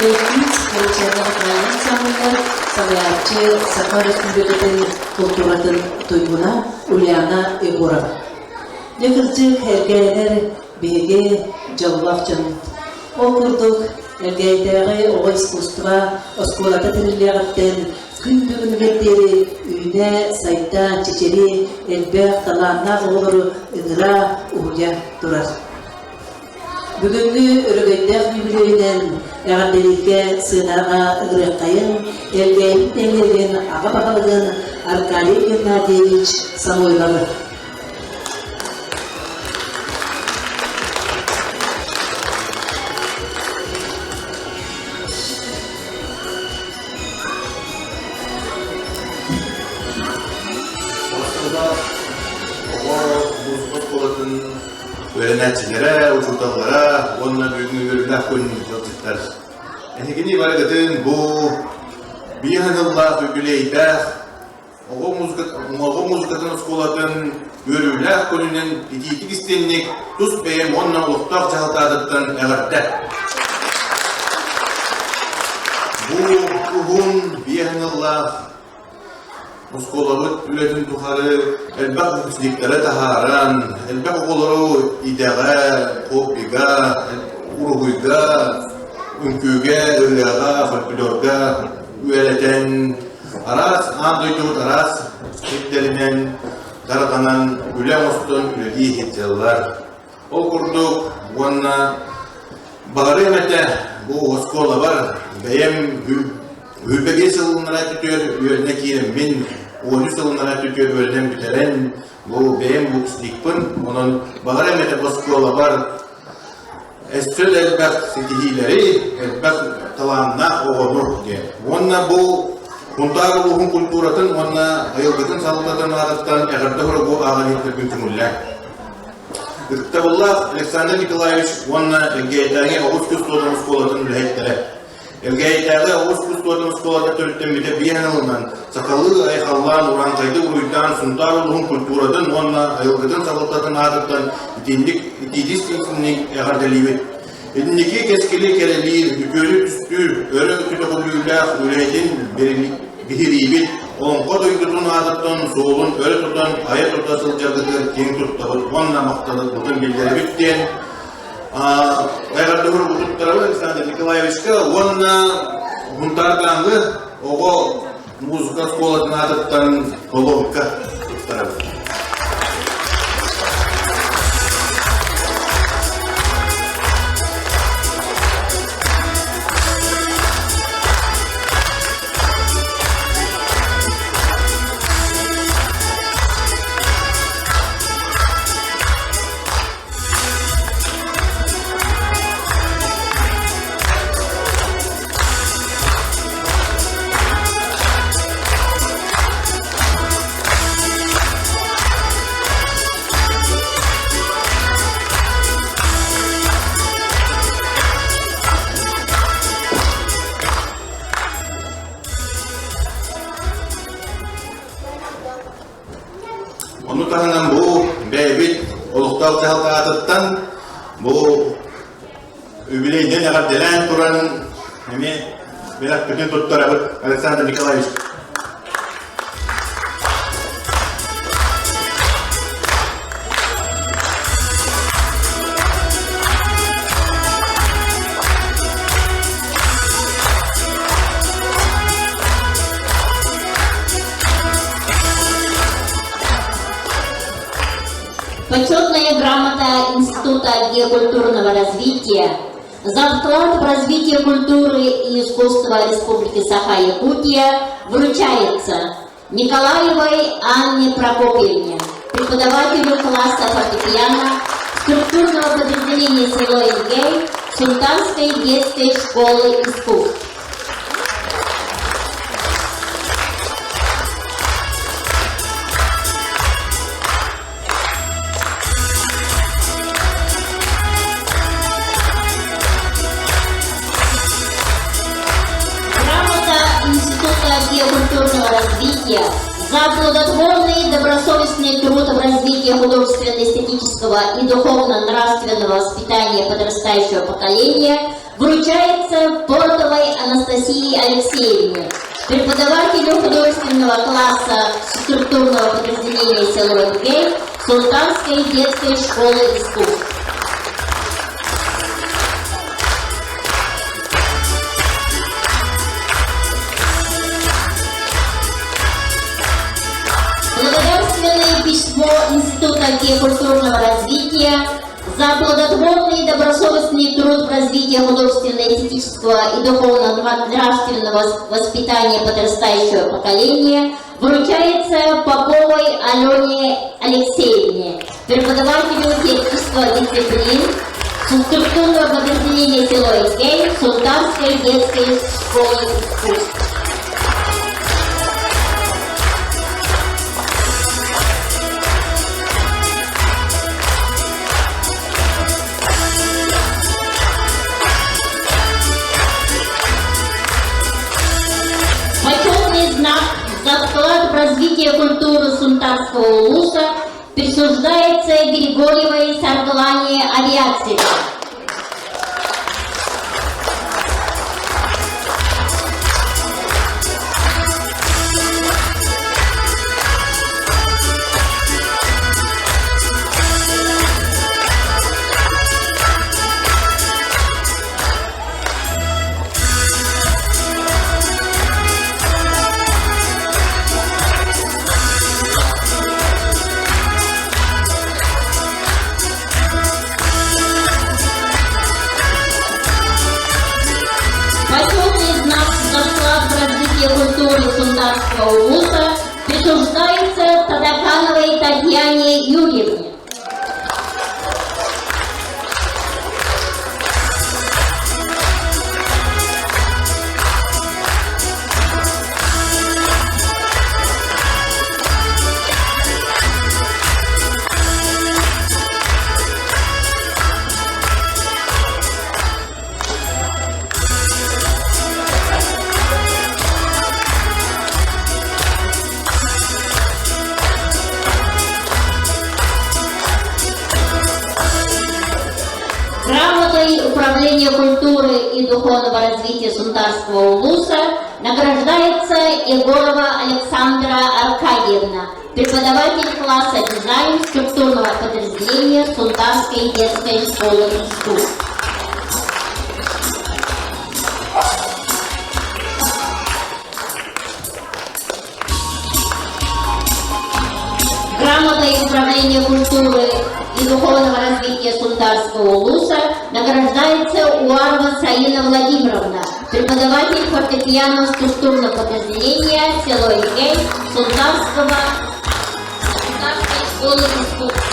Эйкиц, Элчанар Краинцамындар, Салаячы, Саха Республикатын культуратын туйгуна Ульяна Егорова. Некірчік әргәйлер беге жалбақчын. Окурдук әргәйдәғі оғы искусства осколата тірілеріптен күн бүгінгеттері үйне, сайта, чечери, әлбәқ, таланна олыры ұныра ұғыя тұрар. Бүгінгі өрігендәқ юбилейінен әғанделерге сынаға ұғырақайын, әлгәйін тәңерген аға бағалығын Аркадий Геннадьевич Самойлары. Öğrençilere, uçurtağlara, onunla büyüğünü koyun yolcuklar. Ehegini var edin bu bir hanımla büyüleyde oğu muzikatın skolatın görüler koyunun ikitik istenlik tuz beyim onunla uçtak çağıtadıktan eğerde. Bu bir hanımla Muskolavut ületin tuharı, elbaq müsliklere taharan, elbaq oğulları idağa, kopiga, uruhuyga, ünküge, ırlağa, folklorga, üyeleten, aras, andoyduğut aras, heplerinin darganan üle mostun ülediği hityalar. O kurduk, bununla bağırı emete bu oskola var, beyem Hülbege sılınlara tutuyor, üyeline kiyelim min, oğlu sılınlara tutuyor, öğreden biteren, bu beğen bu kislikpın, onun bağır emete baskıyola var, esfel elbaq setihileri, elbaq talanna oğunur diye. Onunla bu, kuntağı ruhun kulturatın, onunla ayılgıtın salıklatın ağırlıktan, eğerde hora bu ağırlıklar güntümüller. Gırktabullah Alexander Nikolaevich, onunla elgeytağıya Oğuz Küstoğu'dan skolatın ülheytlere. Elgeytağıya Oğuz Küstoğu'dan skolata törütten bide bir yanılından, sakalı ayxallan, urankaydı uruydan, suntar ruhun kulturatın, onunla ayılgıtın salıklatın ağırlıktan, itidis tinsinlik eğerdeliyet. Elindeki keskili kereliğin, hükörü üstü, örü kütükulüyle, üretin bihiribit, onqa duygutun ağırlıktan, soğulun, örü tutan, ayet tutasılcadıdır, keng tuttalık, onunla maktalık, butun bilgileri bitten. Aygarda hur bututtarabı, Alexander Nikolaevich'ka, onunla huntardanğı, oğu muzika skolatın ağırlıktan, Kolovka tuttarabı. Onu tahınan bu bebit oluktal çalkatıttan bu übileyden eğer delen turan hemi biraz bütün tuttarabı Alexander Nikolaevich. Почетная грамота Института геокультурного развития за вклад в развитие культуры и искусства Республики Саха-Якутия вручается Николаевой Анне Прокопьевне, преподавателю класса фортепиано структурного подразделения село Илгей Султанской детской школы искусств. Геокультурного развития за плодотворный и добросовестный труд в развитии художественно-эстетического и духовно-нравственного воспитания подрастающего поколения вручается Портовой Анастасии Алексеевне, преподавателю художественного класса структурного подразделения село Энгей Султанской детской школы искусств. Благодарственное письмо Института культурного развития за плодотворный и добросовестный труд в развитии художественно-эстетического и духовно-нравственного воспитания подрастающего поколения вручается Поповой Алене Алексеевне, преподавателю технического дисциплин структурного подразделения село Энгей Султанской детской школы искусств. Почетный знак за вклад в развитие культуры Сунтарского улуса присуждается Григорьевой Сарглане Авиации. Культуры Сунтарского улуса присуждается Тадакановой Татьяне Юрьевне. Управления культуры и духовного развития Сунтарского улуса награждается Егорова Александра Аркадьевна, преподаватель класса дизайн структурного подразделения Сунтарской детской школы искусств. Грамотой управления культуры и духовного развития Сунтарского улуса награждается Уарова Саина Владимировна, преподаватель фортепиано структурного подразделения село Энгей Сунтарской школы искусств.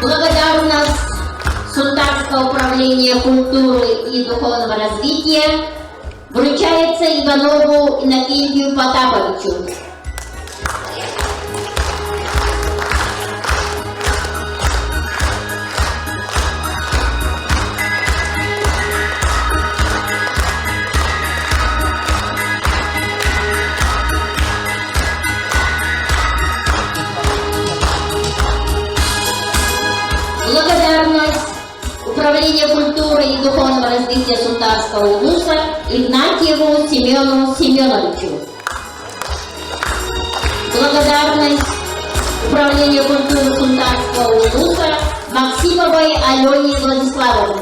Благодарность Сунтарского управления культуры и духовного развития вручается Иванову Иннокентию Потаповичу. Благодарность Управления культуры и духовного развития Сунтарского улуса Игнатьеву Семену Семеновичу. Благодарность Управления культуры Сунтарского улуса Максимовой Алене Владиславовне.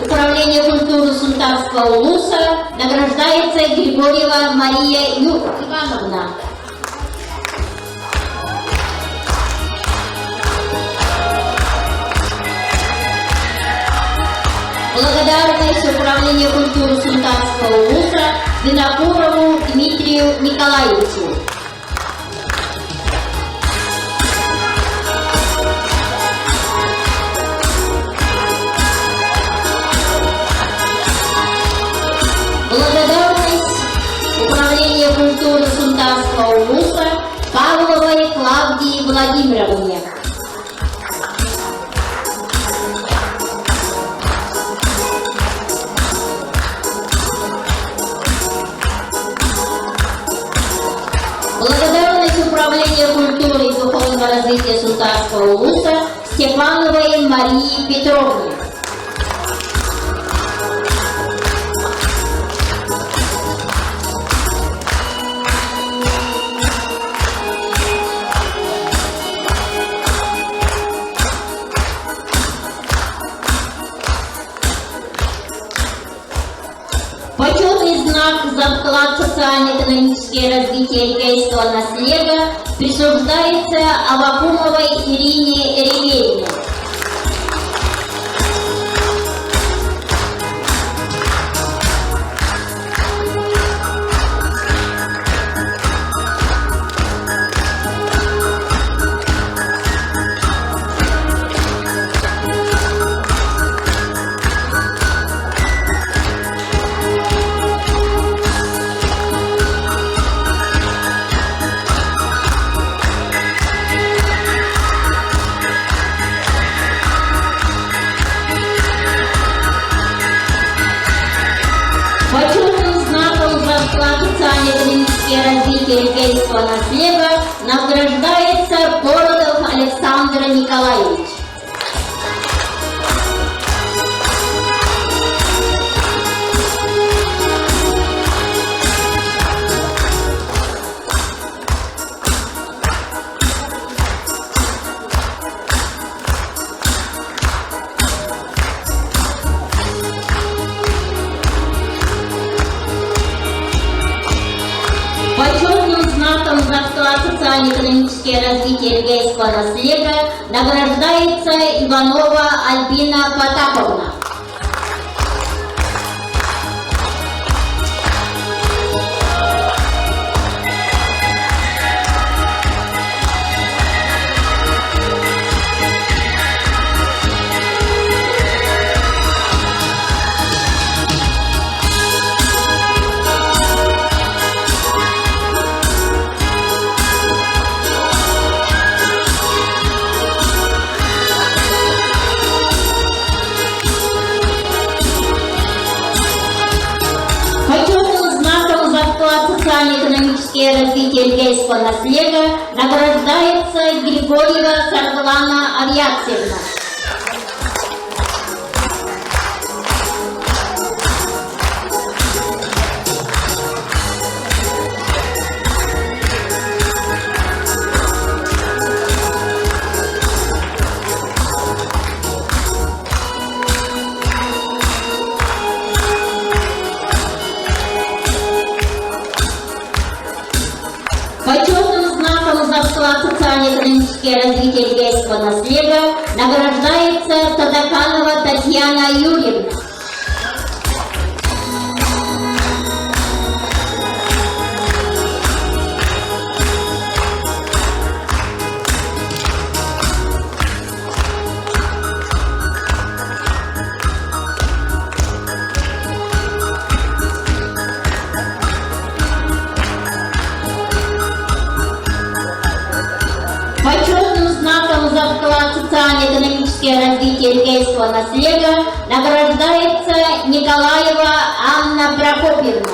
Управление культуры Сунтарского улуса награждается Григорьева Мария Ивановна. Благодарность Управлению культуры Сунтарского улуса Винокурову Дмитрию Николаевичу. Благодарность Управлению культуры Сунтарского улуса Павловой Клавдии Владимировне. управления культуры и духовного развития Султанского улуса Степановой Марии Петровны. Почетный знак за вклад в социально-экономическое развитие эльгейского наследия присуждается Авакумовой Ирине Ревельне. Почетным знаком за вклад в социально-экономическое развитие эльгейского наследия награждается Бородов Александр Николаевич. Почетным знаком за вклад в социально-экономическое развитие эльгейского наследия награждается Иванова Альбина Потаповна. Почетным знаком за вклад в социально-экономическое развитие эльгейского наследия награждается Григорьева Сарглана Авиацевна. Почетным знаком за вклад в социально-экономическое развитие эльгейского наследия награждается Тадаканова Татьяна Юрьевна. Почетным знаком за вклад в социально-экономическое развитие эльгейского наследия награждается Николаева Анна Прокопьевна.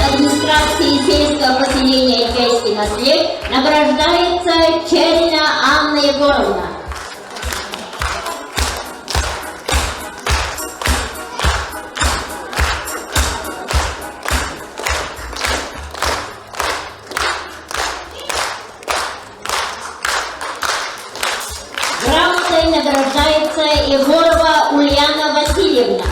Администрации сельского поселения Эльгейский наслед награждается Черина Анна Егоровна. Грамотой награждается Егорова Ульяна Васильевна.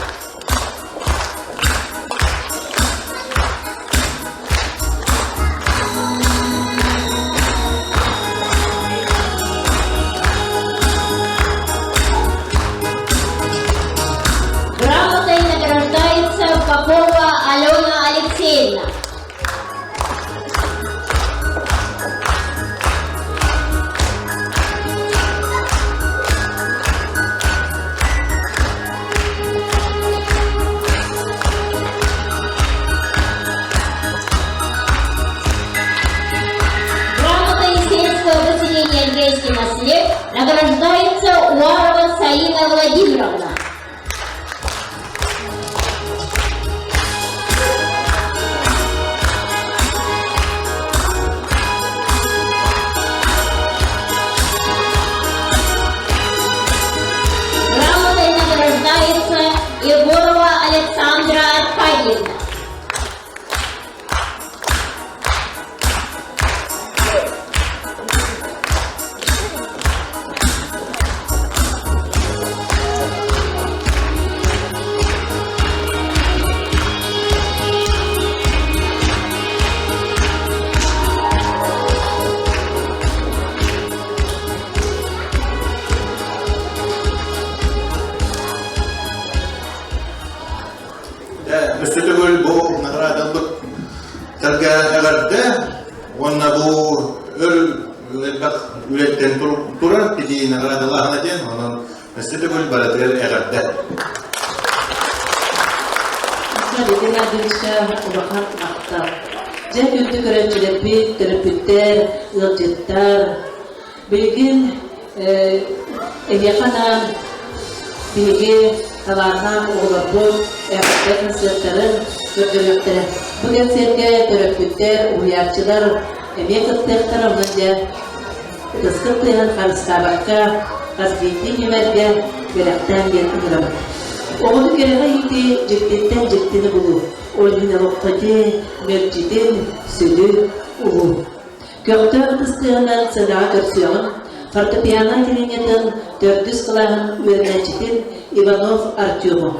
Грамотой награждается Попова Алена Алексеевна. европейский наслед награждается Уварова Саина Владимировна. Грамотой награждается Егорова Александра Аркадьевна. Өстөтөгөл бу наградалык тарга агарда онна бу элбак үлеттен турар тиди наградаларына ден онун өстөтөгөл баратыр агарда. Sadece adınca ulakan aktar. Cehündü görençiler, terapütler, ılcıtlar, bilgin yakana bilgi kalanlar olabı, erkek nasırtların gördürüktür. Bugün serge terapütler, uyarçılar, emekatlar tarafınca kıskırtlayan karıskabakka, kasbiyeti nimerge, gerekten yetmiyorum. Oğlu kerega yiti ciddetten ciddini bulu. Olmina loqtadi, mercidin, sülü, ulu. Göktör kıstığından sıra görsüyorun, fortepiyana kirinyetin dördüz kılağın öğrencitin Ivanov Artyomov.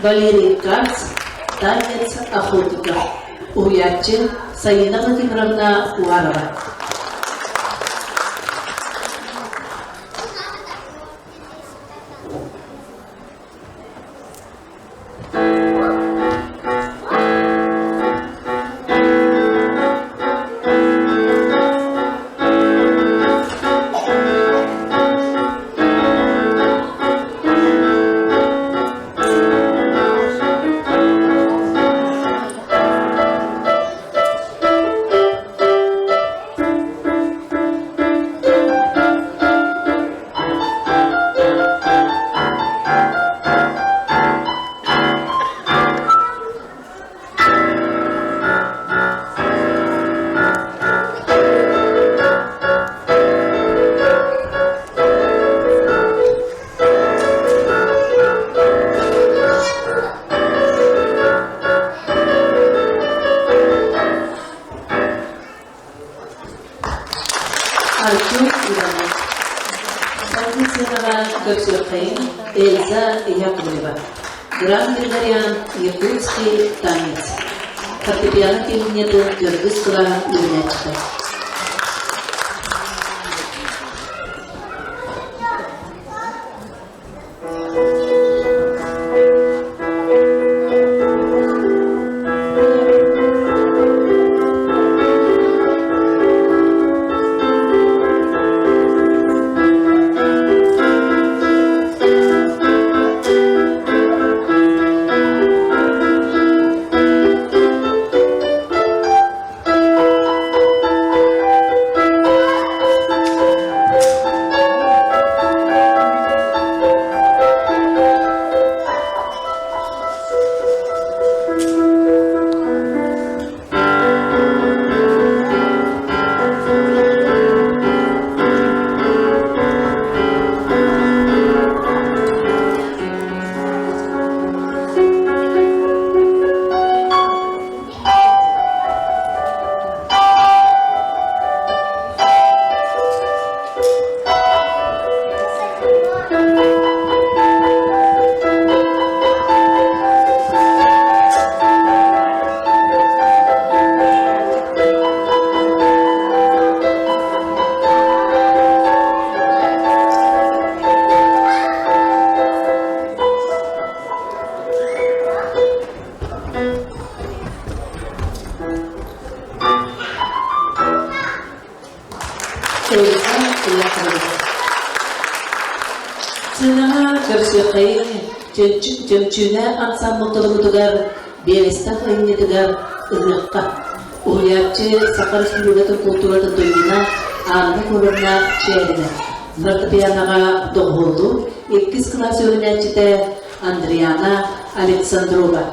Valeri Kars, Tanец Охотников. Uyarçı Sayina Vladimirovna Uvarova. Эльза Яковлева. Grand Григорян Якутский танец. Фортепиано кабинеты Кыргызского юнечка. Сына көрсөкей жемчүнө ансамблдыгар берестак айнедигар ырыкка уярчы Сахар Республикатын культуратын тоюна Anda kurumna çeyrine. Fortepianoga doğuldu. 2 klas öğrencide Andriana Alexandrova.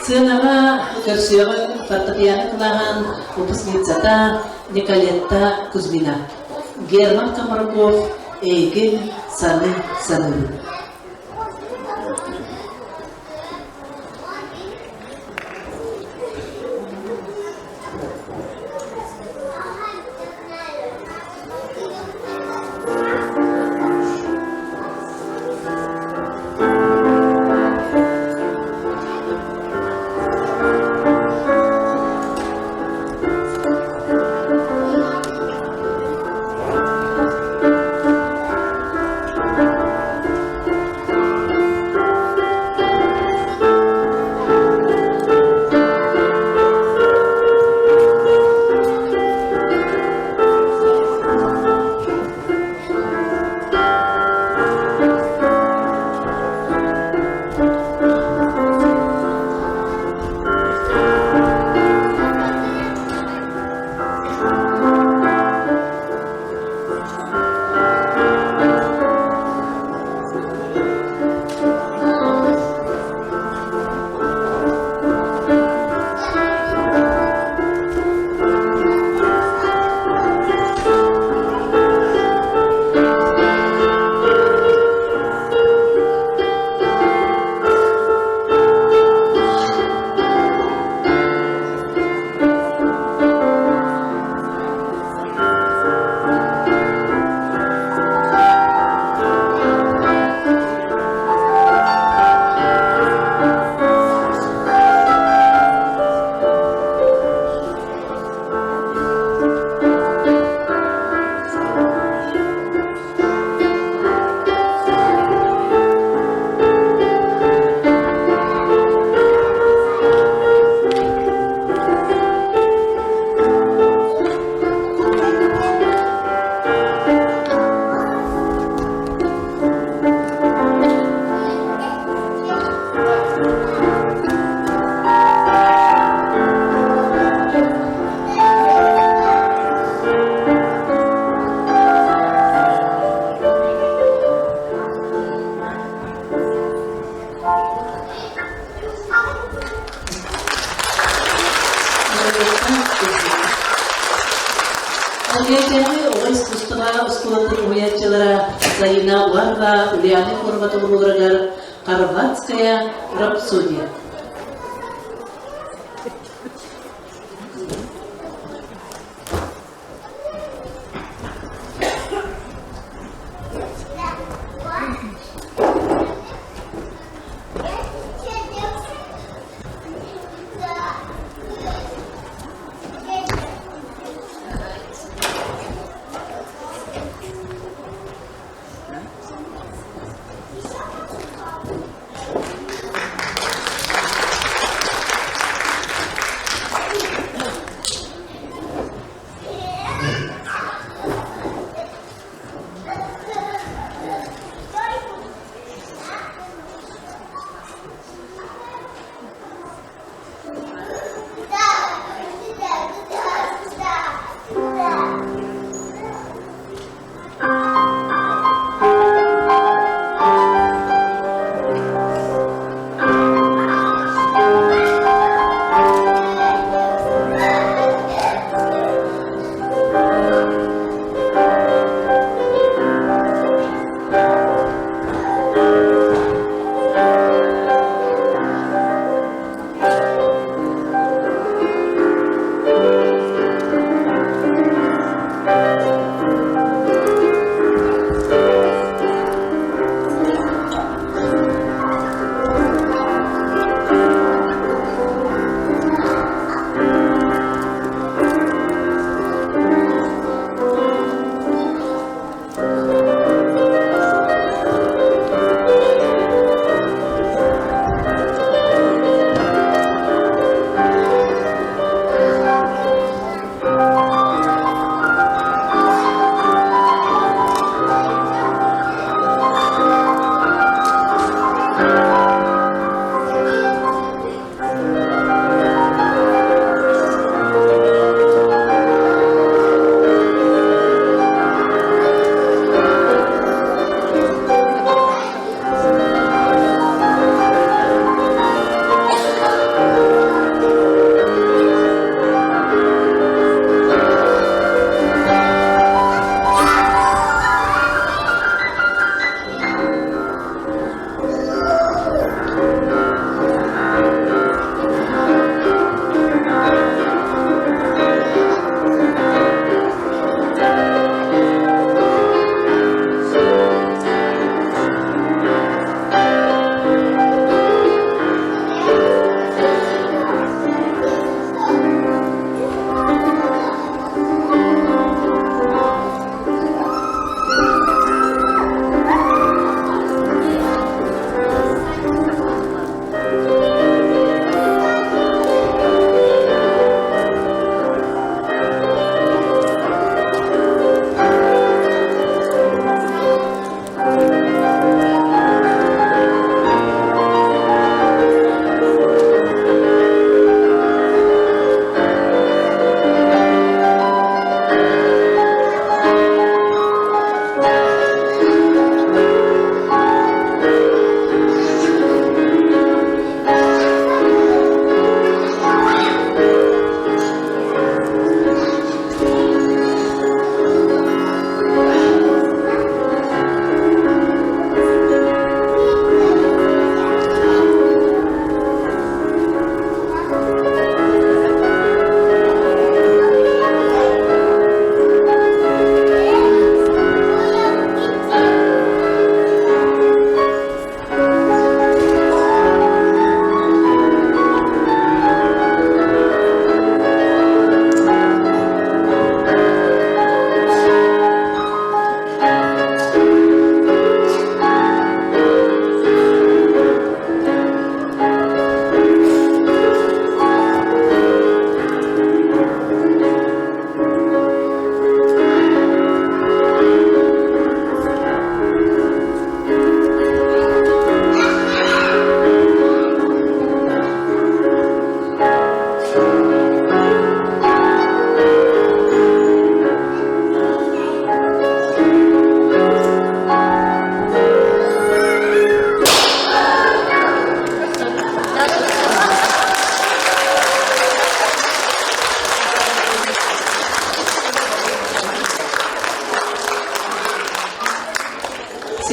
Сынава Карсиева фортепиано кылаган выпускницата Николетта Кузьмина. Герман Комарков Эйгин Саны Саны. уячылара Заина Варга, Ульяны Хорватовурагар, Хорватская рапсодия.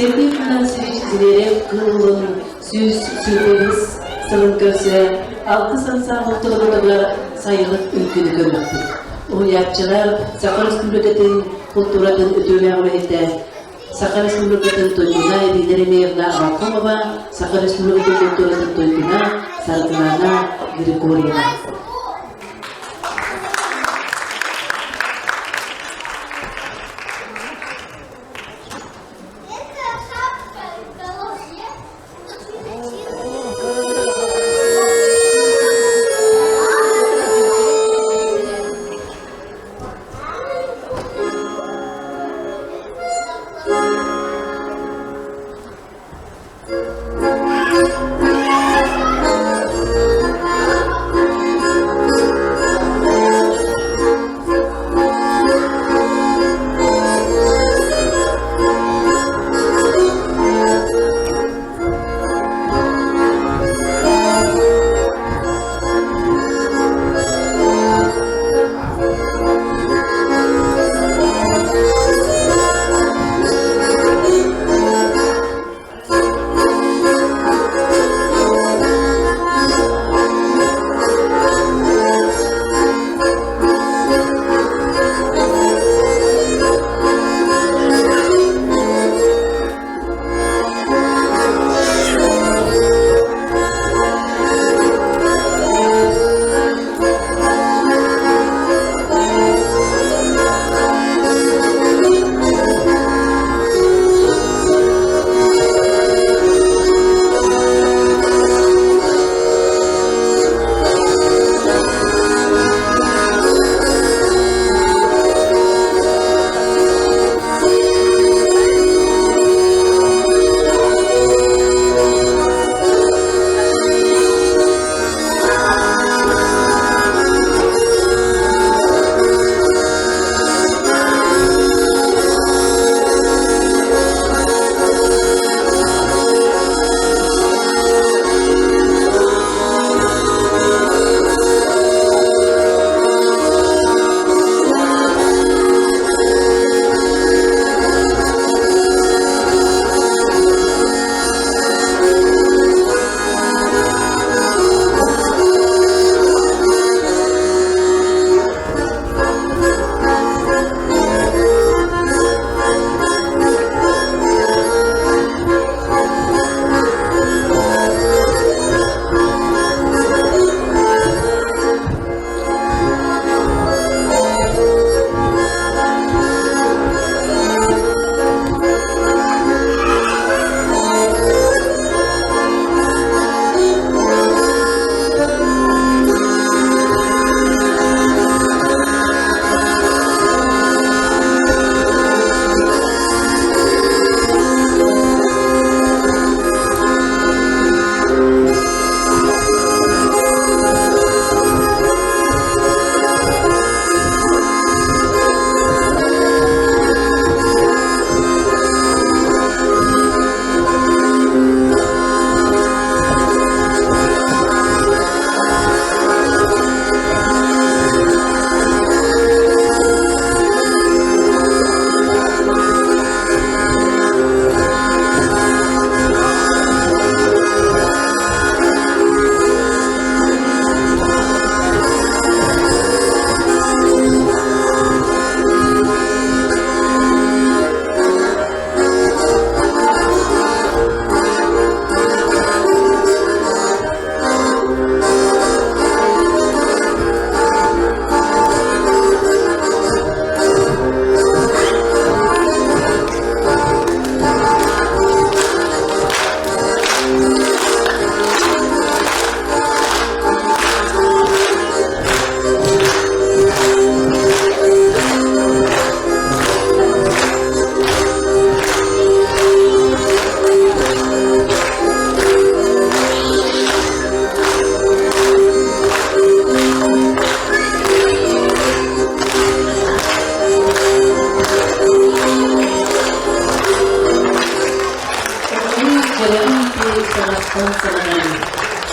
Сергей Финансович Зверев кылын сүйбегіз сылын көрсе, алты сансағыл тұрғыдығылар сайылып үлкені көрмекті. Уятчылар Саха Республикатын культурадан өтөләғылы еті. Саха Республикатын тойгуна Эдинеремеевна Ракомова, Саха Республикатын культуратын тойгуна Саргулана Григорьева.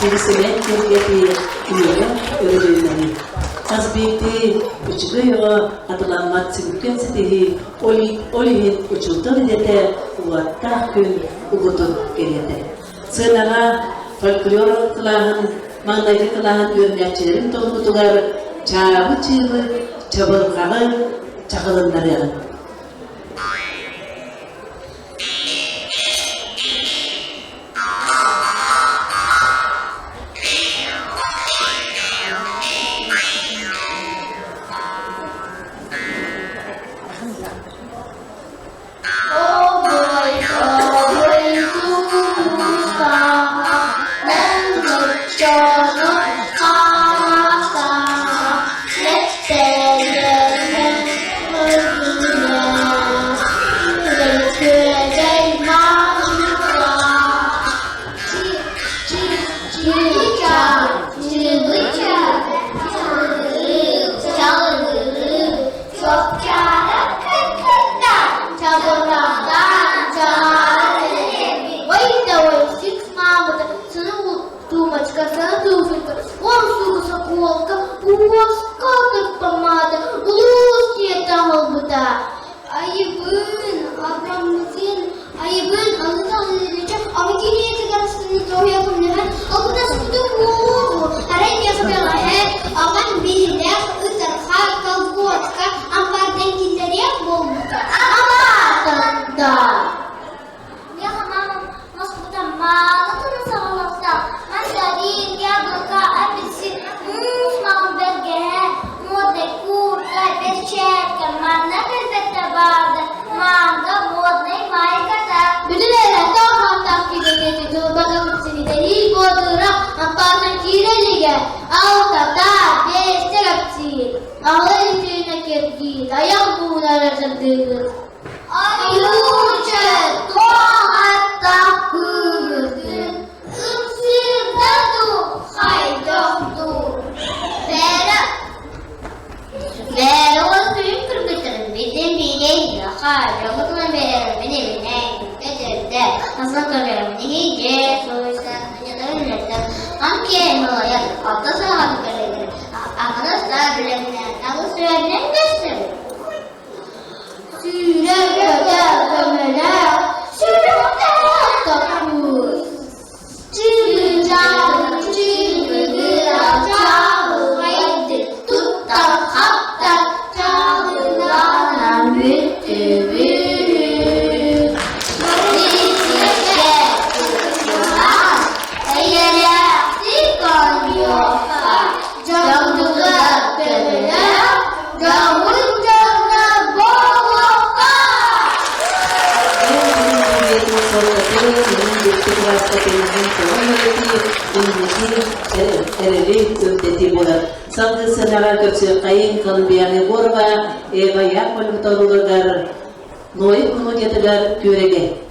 Presidente del Gobierno Kazbekti uçguyuğa atılanmat sümükün sitihi olihin uçultur edete uvatta gün ugutu geriyete. Sığınağa folklor kılağın, mağdaylı kılağın görünetçilerin tohutular çağabı çığlı, çabırgalı, çağılınları. Sangat senara kecil kain kalbiane borba eva yak manutoru gar noy kuno jatagar kurege.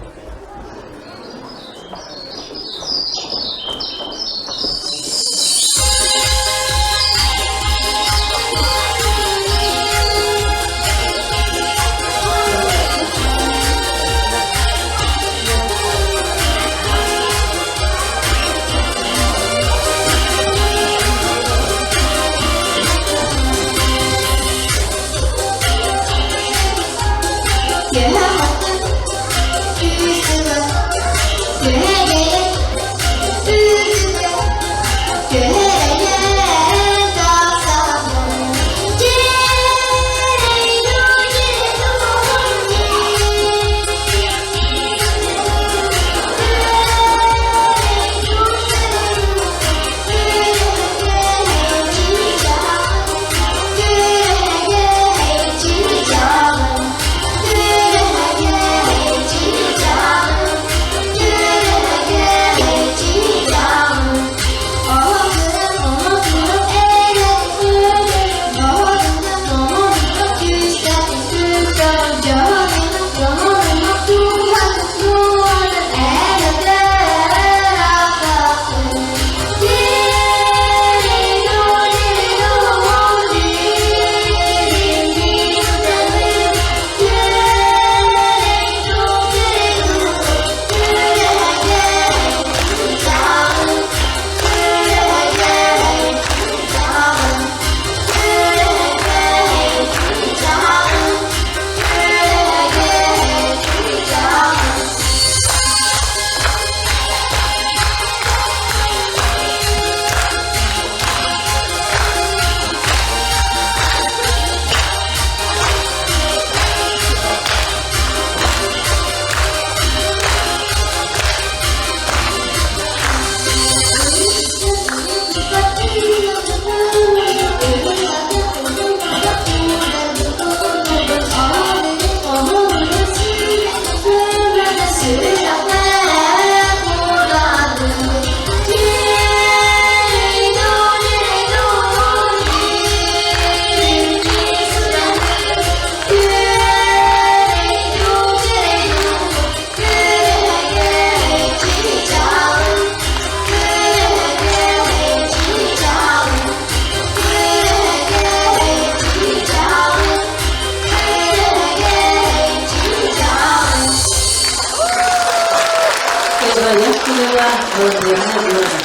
проектілера ғылымдарына бөлді.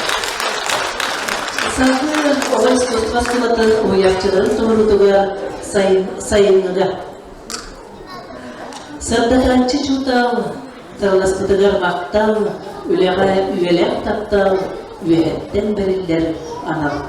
Саңғы оғай искусство сколатын ойақчыларын тоғырудығы сайынығы. Сардағанчы чутал, тарласпытығар мақтал, үлеға үйелек таптал, үйеттен бірілдер анал.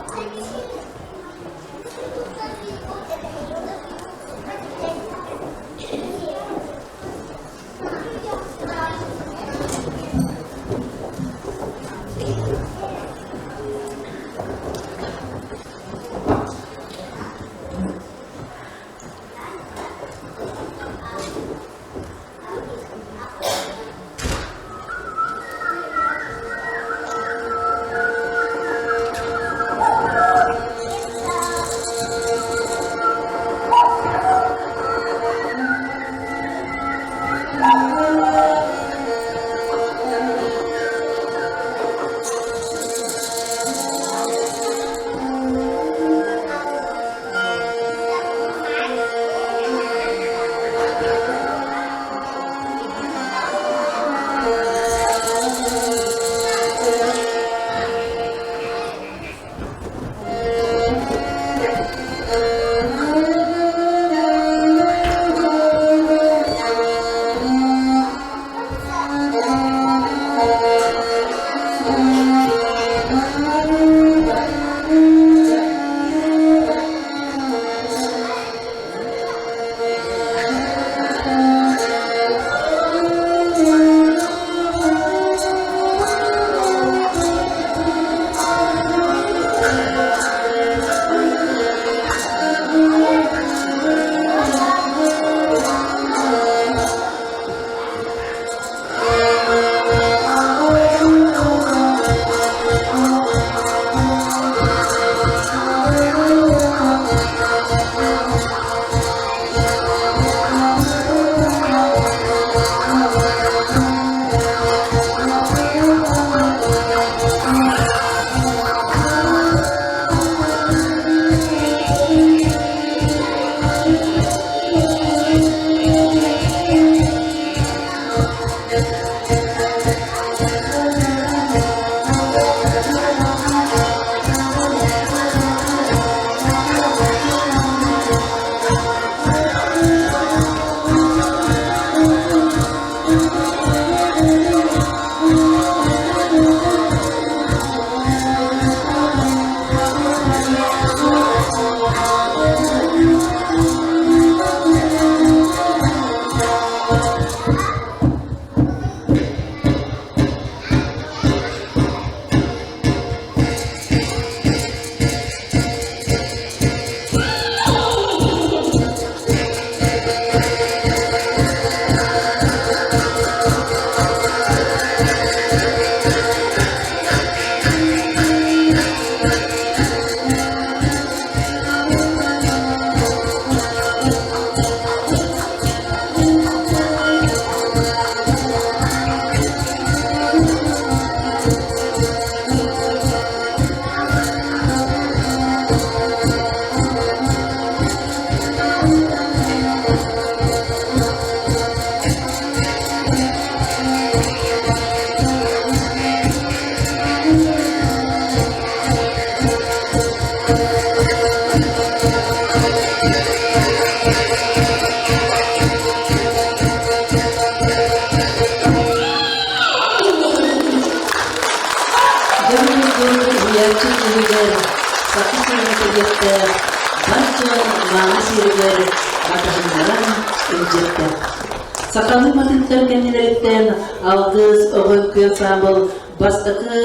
Саканы матинтер кеннелерден алдыз огынкы самбыл бастыкы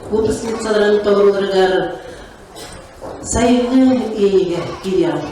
купысмыцаларын тоғырылырғар сайыны ейге кирян.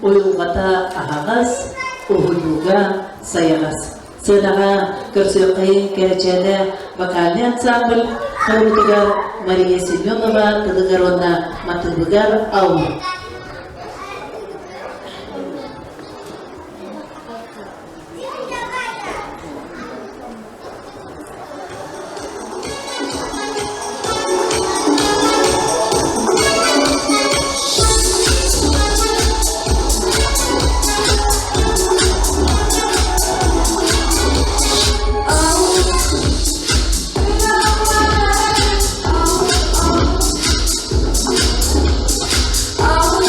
Uyuğata ağağız, uhuyuğa sayağız. Sığınağa görsüqayı geleceğine vakalli ansambl, Kavrutugar Mariya Semyonova, Kılıgarona Matılbugar Aulu. Oh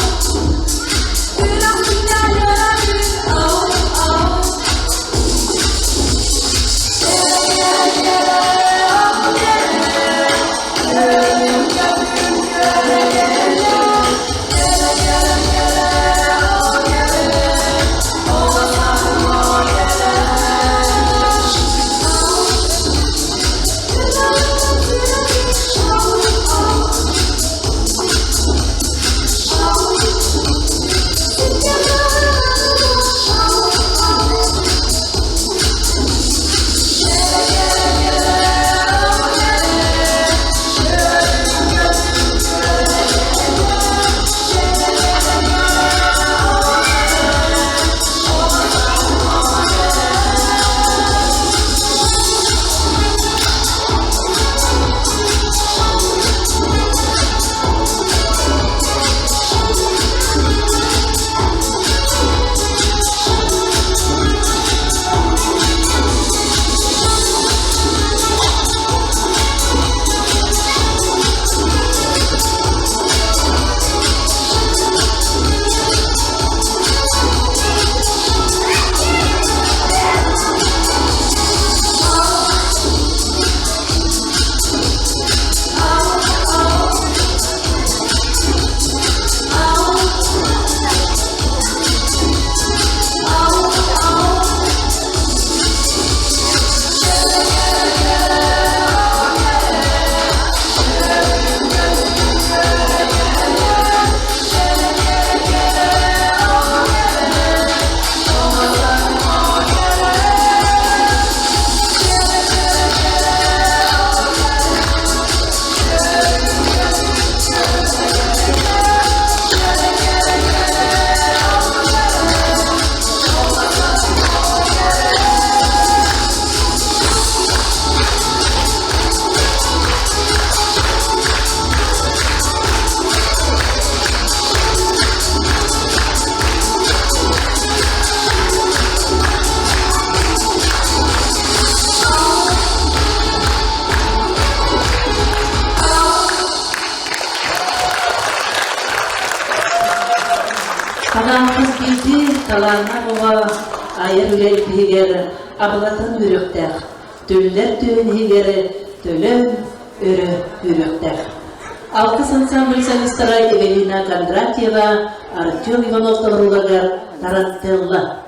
таланна буга айыр үлер бигер абылатын үрөктер. Төллер түйін егері төлөн өрі үрөктер. Алқыс ансамбль солистары Эвелина Кондратьева, Артем Иванов Таврулагар, Тарантелла.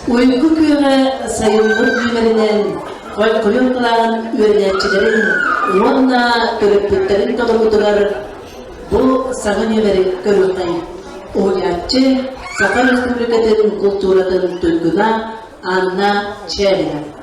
Uyku köre sayılır düğmerinden koyun kılağın öğrencilerin onunla görüntülerin dolumudular. Bu sağın everi görüntüyü. Oğliyatçı Safar Respublika'nın kulturatın tülgüna Anna Çelina.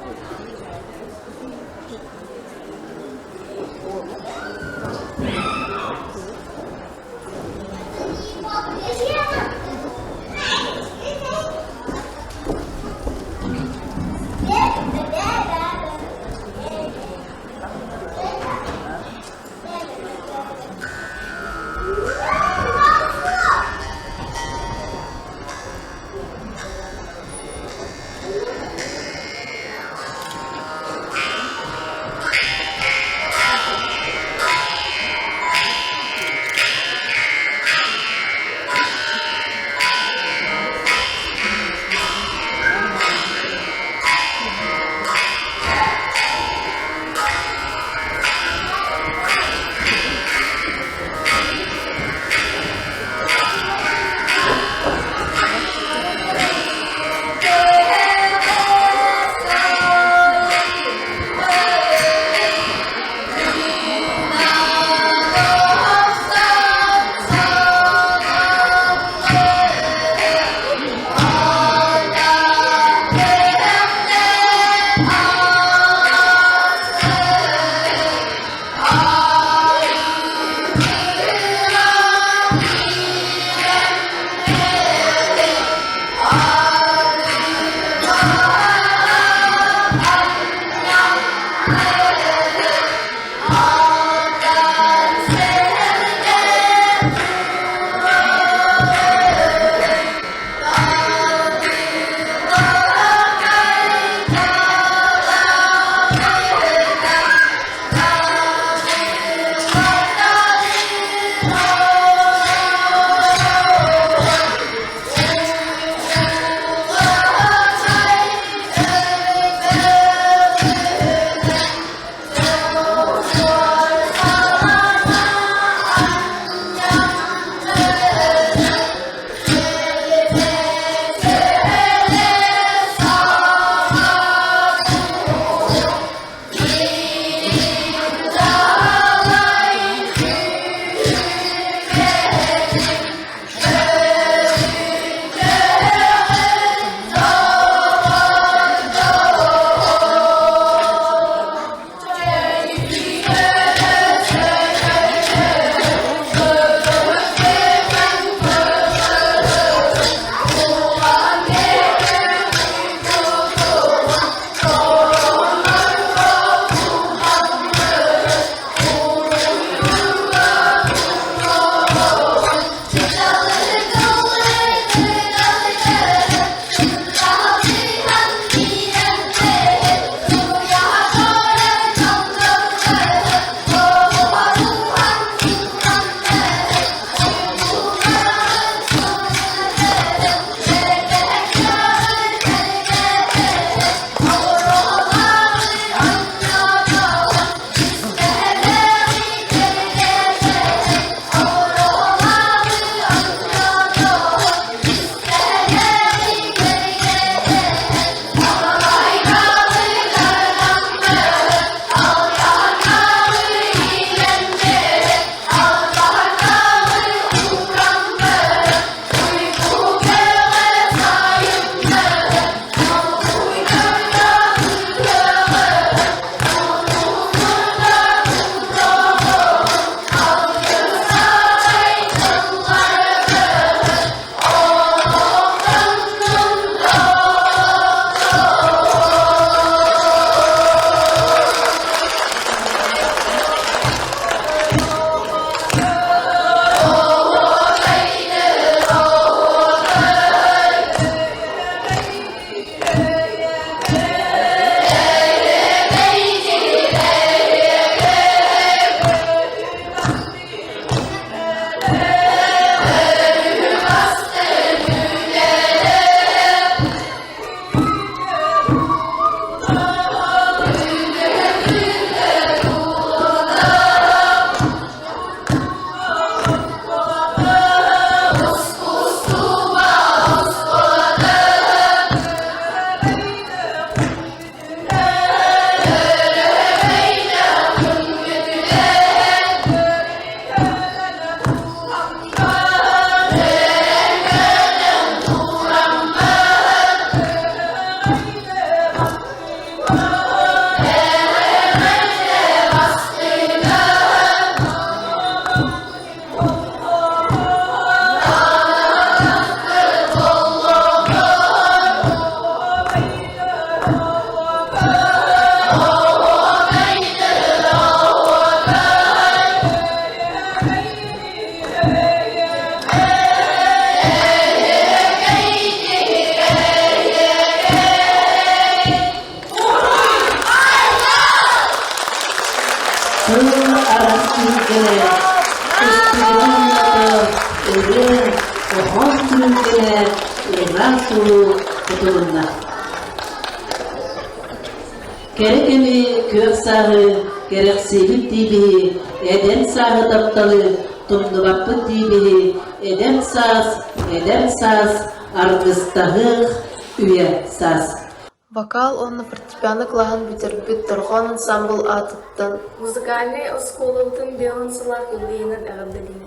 arasıgele, üstüne öyle, ohon tümgele, rasu kutulunda. Gerek emi kök sağı, gerek sevip dibihi, eden sağı taptalı, tumdubapı dibihi, eden saz, argıstahı, üye saz. Вокал он на фортепиано клахан битербит торхон ансамбл атыттан. Музыкальный осколотын беонсылар юлейнен әғадалин.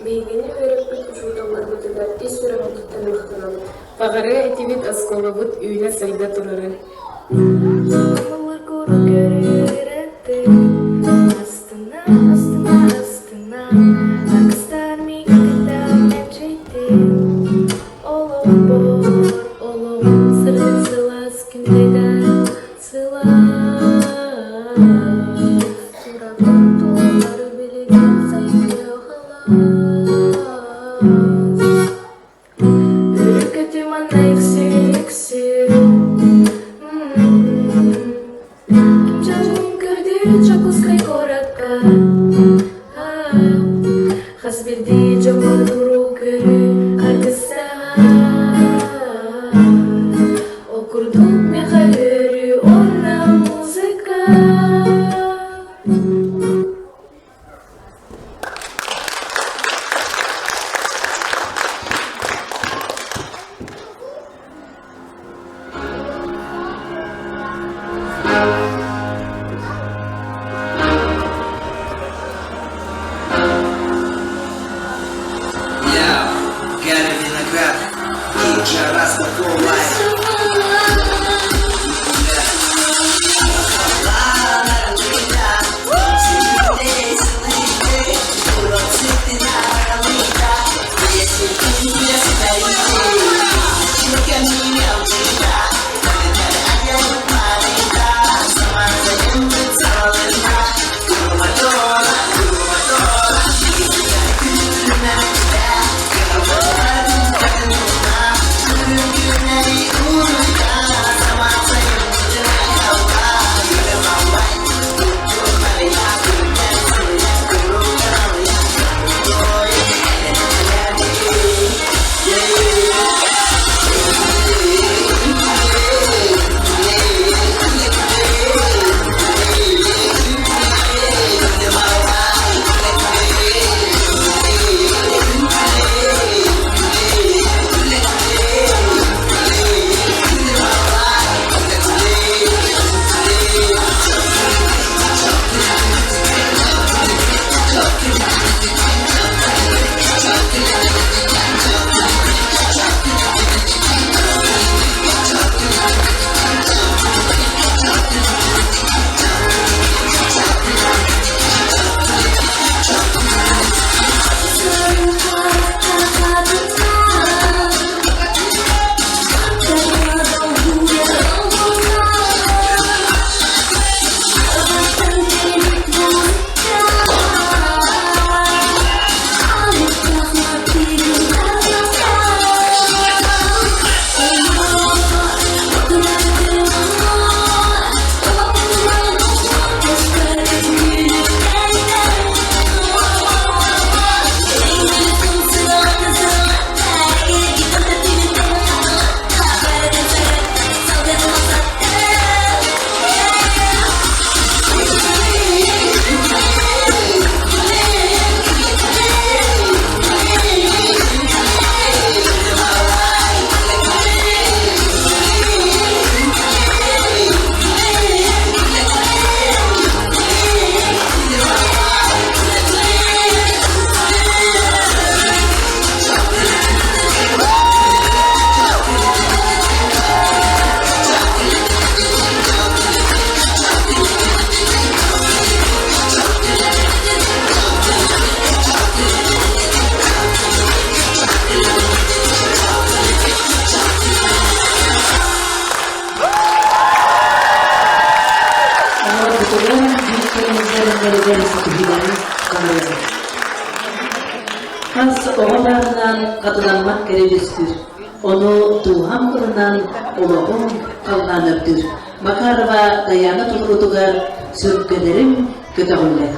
Бейгені өреппіт ұшуталар бұтыдар тез сүрімдіктен ұқтырам. Бағары әтебет осколовыт үйіне сайда тұрары. Олар көрі көрі Астына, астына, астына. Акыстар мекінді мен жейті. Олар бор, олар сырын сылас күндегі сылас. Сурабын туылары білеген сайты қалас. Үркеті мана ексел. Кимчанын көрді чакускай коракка. Хасберді жаман туру көрі аргыса. Окурдук мехалері орна музыка. Гарри Виноград, Кинджа Растафурлай. Kas oğalarından katılanmak gereklidir. Onu tuğam kılınan oluğun kallanırdır. Makarva dayanı tuturutugar sürgülerim kötüğüller.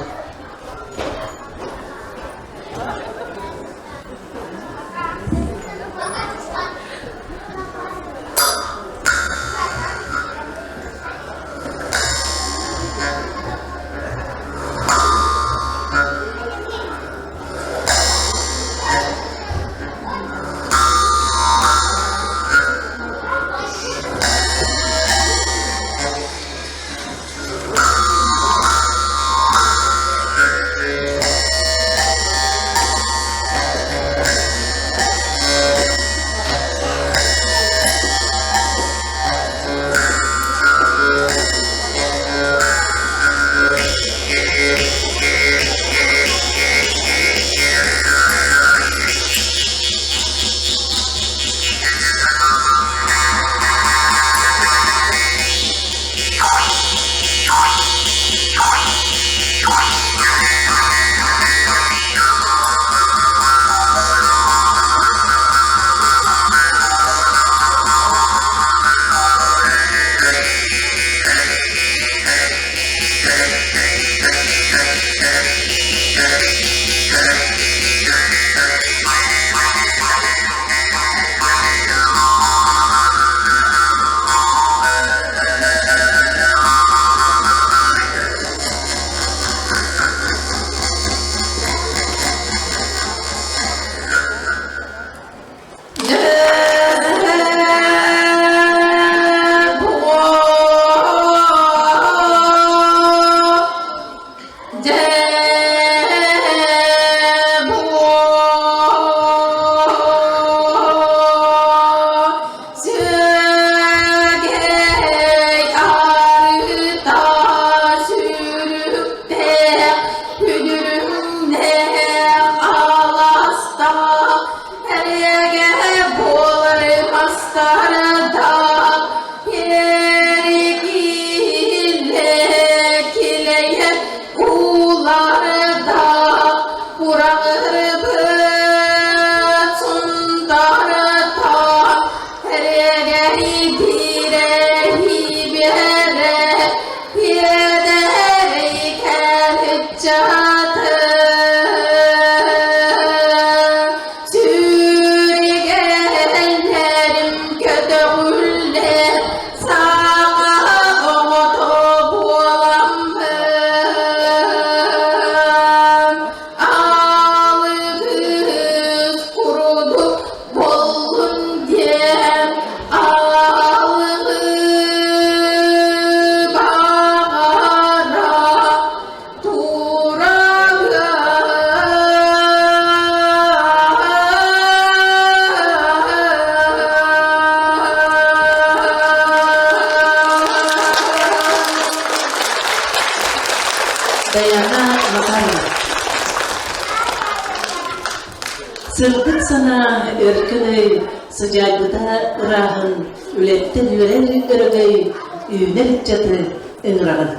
Sırgıt sana örkünöy, sıcagıda ırağın, ületten yüren örgöy, üyüner çatı ıngırağın.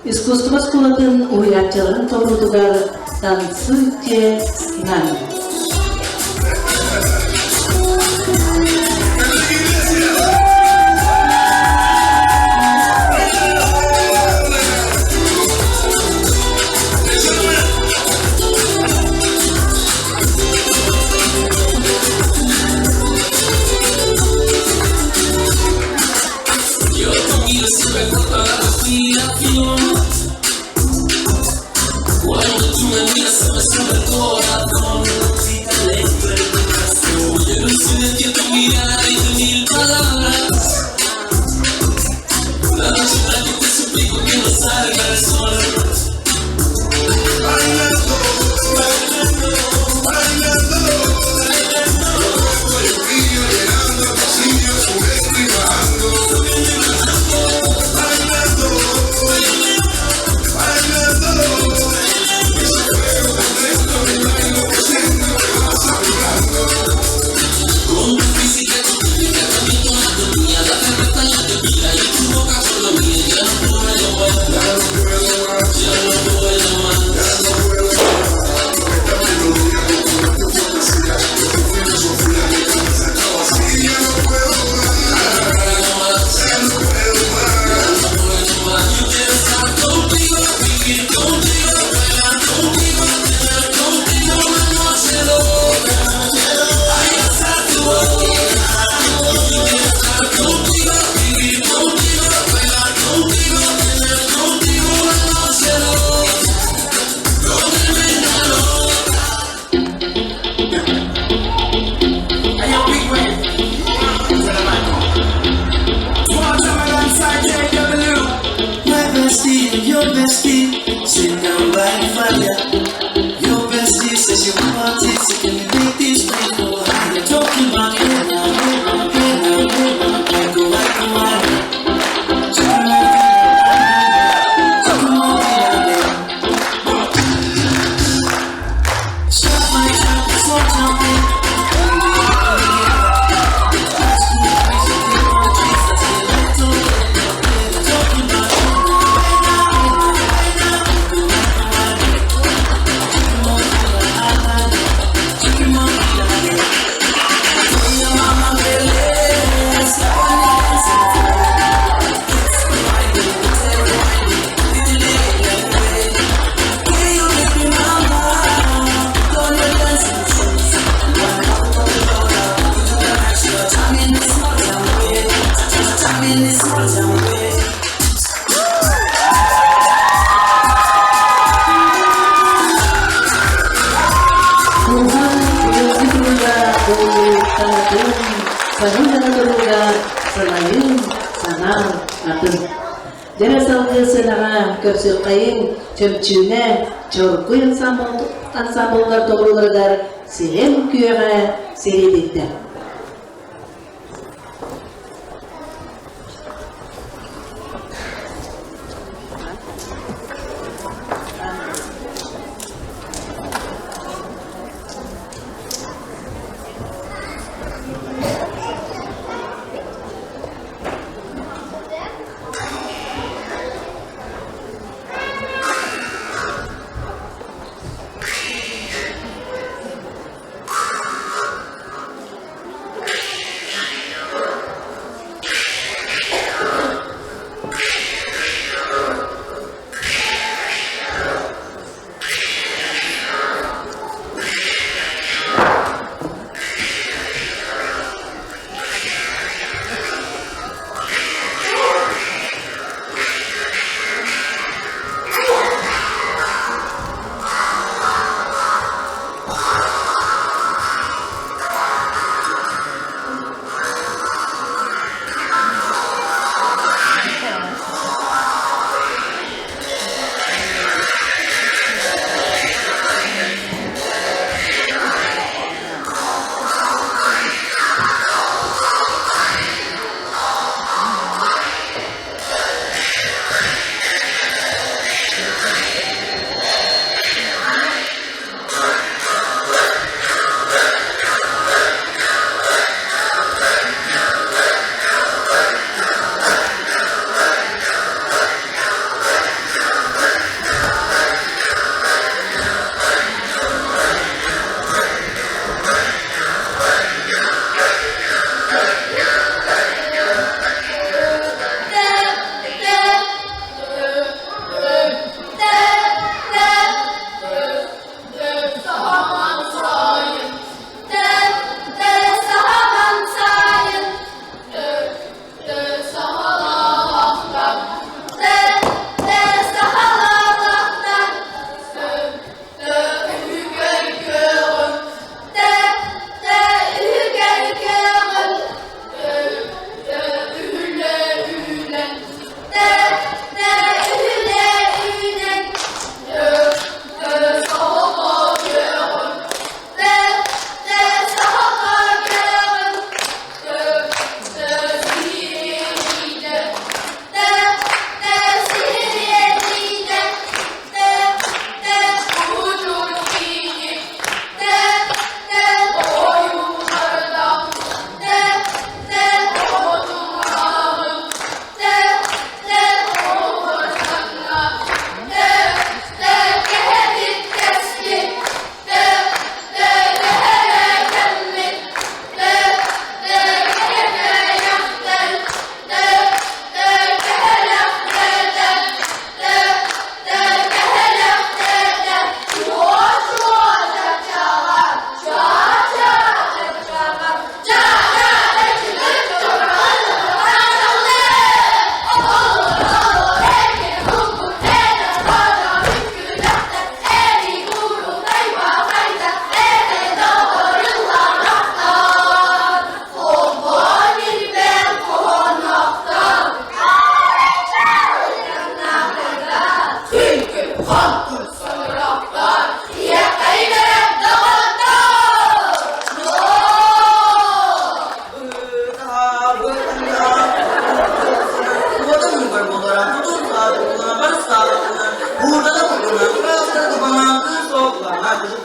İskustuma skolatın uyarçaların torudugar, dansı ke nan. Körsülkayın çömçüğüne çorku ansambullar doğrularlar sehem küyöğe seyredildi.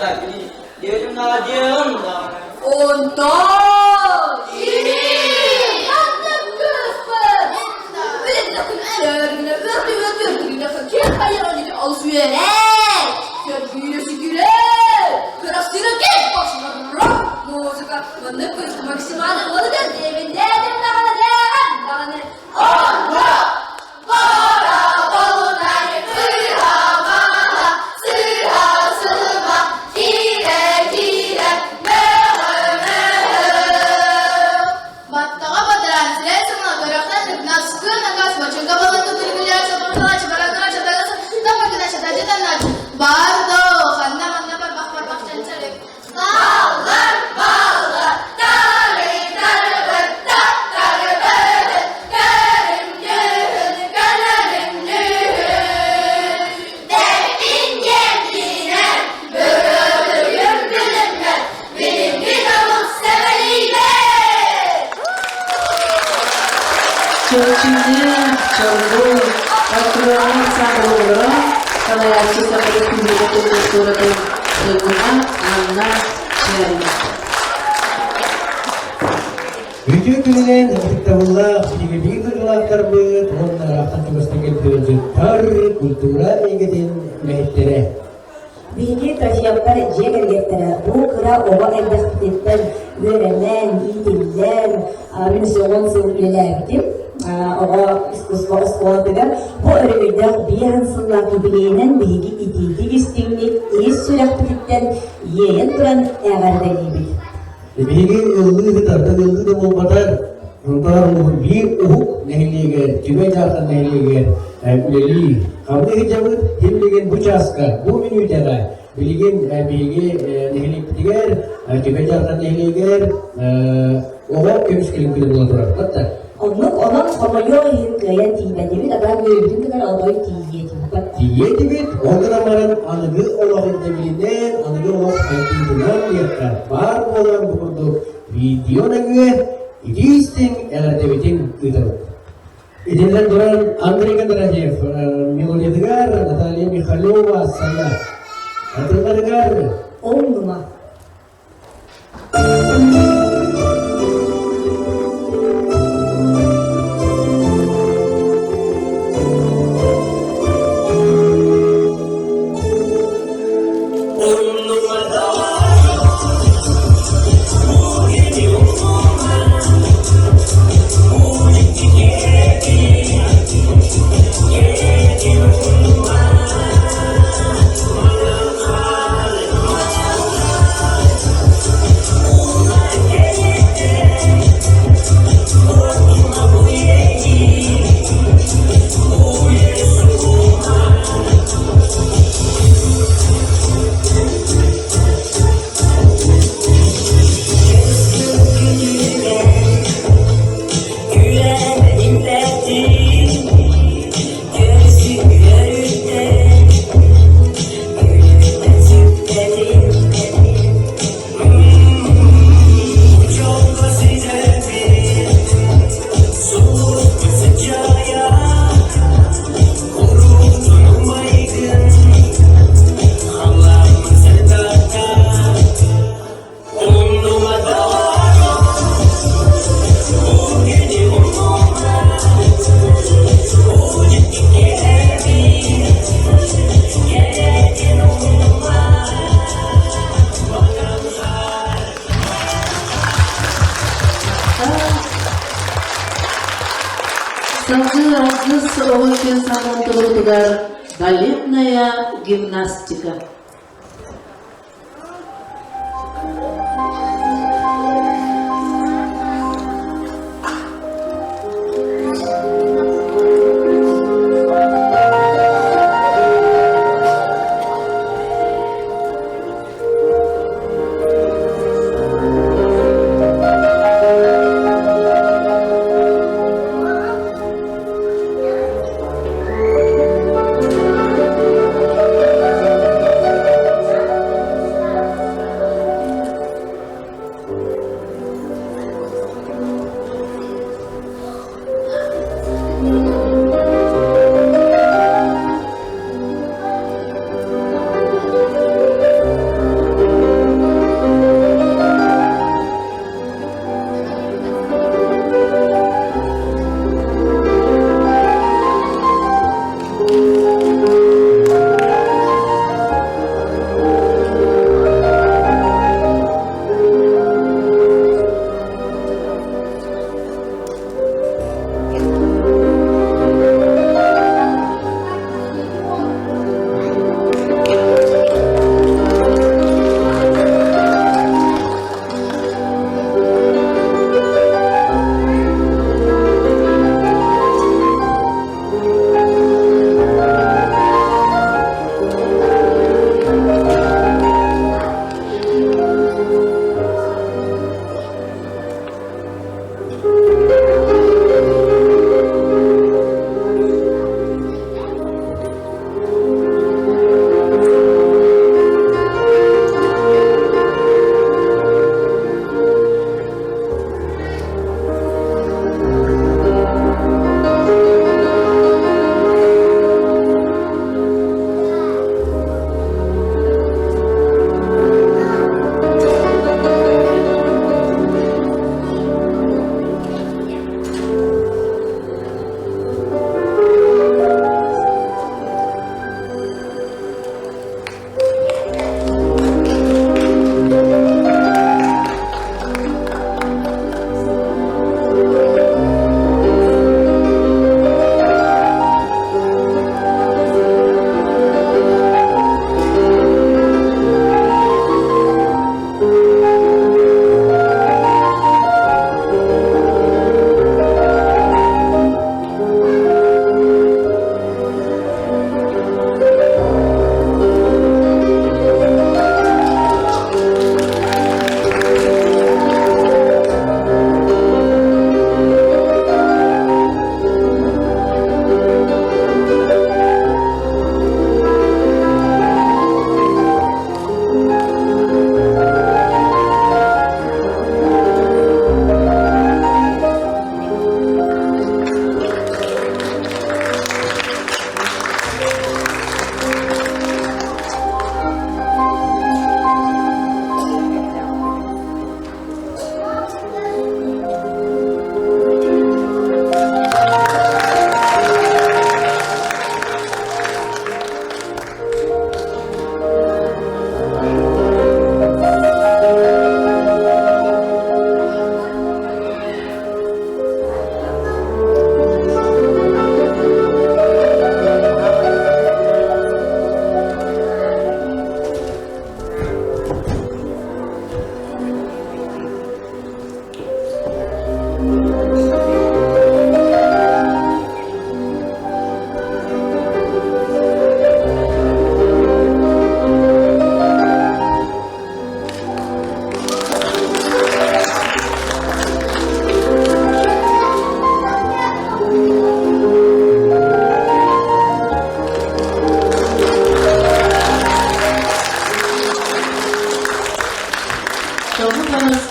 tabii. Diyorum Nadia Ondan! Yandım kızım! Böyle bakın ergine, ördüğüne fakir hayalini alışverek! Sevgiyle şükürler! Kırasıyla geç başlarına! Muzika, bana kız maksimal olmalı der, evinde edin dağını! Allah! Para balonlar, sırhama, sırhasıma, kire kire, mehe mehe. Battağa batıran siresine görekten nas sıkına kasma. Çünkü balon tutulmuyor, çabuklar, çabaraklar, çabaraklar, tapakına çatacıdan aç. Bardo, hanna manna bak çençerek. Ballar, ballar, tarik, tarık, tarık, kerim, yürün, kalerim, yürün. Derdin kendine, bölüyüm bilimler, bilim kitabı seveliyle. Çocuklar, çoluk, oturan sabırlı, kalayakçı sabırlı kümülü tutuyordu. Duyguna anlar çığırma. Video külünen kitabullah bir kırgılatlar büyük, onlar akıl tübesine geldirecek tar kultura engedin mehitlere. Bilgi taşıyaplar jeger gettere. Bu kıra ova elbette öğrenen, iyiler, beni soğan sevgilerdim. Oğa iskoskolatıgar. Bu örgüde bir hansıllaki bileğinin bilgi itici istimlik, iz süreklilikten yeğen duran eğerdeliydi. Bilgi yıldığı tarafta yıldığı da olmadan Ondan bir uhuk nehliye tüme jatan nehliye uleli kamne hijabı himligen bucaska bu minütera bilgin bilgi nehlik tiger tüme jatan nehliye oha kemşkelin kili bulan durak hatta Onun komoyo hikayen tiba devi agar gördüğüm kadar albayı tiyeti. Tiyeti bit ongramaran anıgı olağın debilinden anıgı olağın hayatından yakar var olan bu kurdu video nagı Idisting LRTVtin Twitter. Idinlan duran Andrei Kondratev, Miguel Edgar, Natalia Mikhailova, saya. Terima Edgar. Olma. Сразу овощи самонтугар, балетная гимнастика.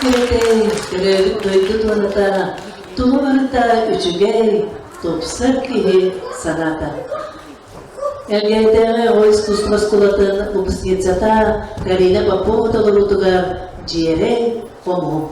Kirete, kirevit duydu tuanata, tumuvarta üçügey, topsar kihi sanata. Elgeytege o iskustma skolatın upsiyetsata, karine papu tolutugar, ciere, komu.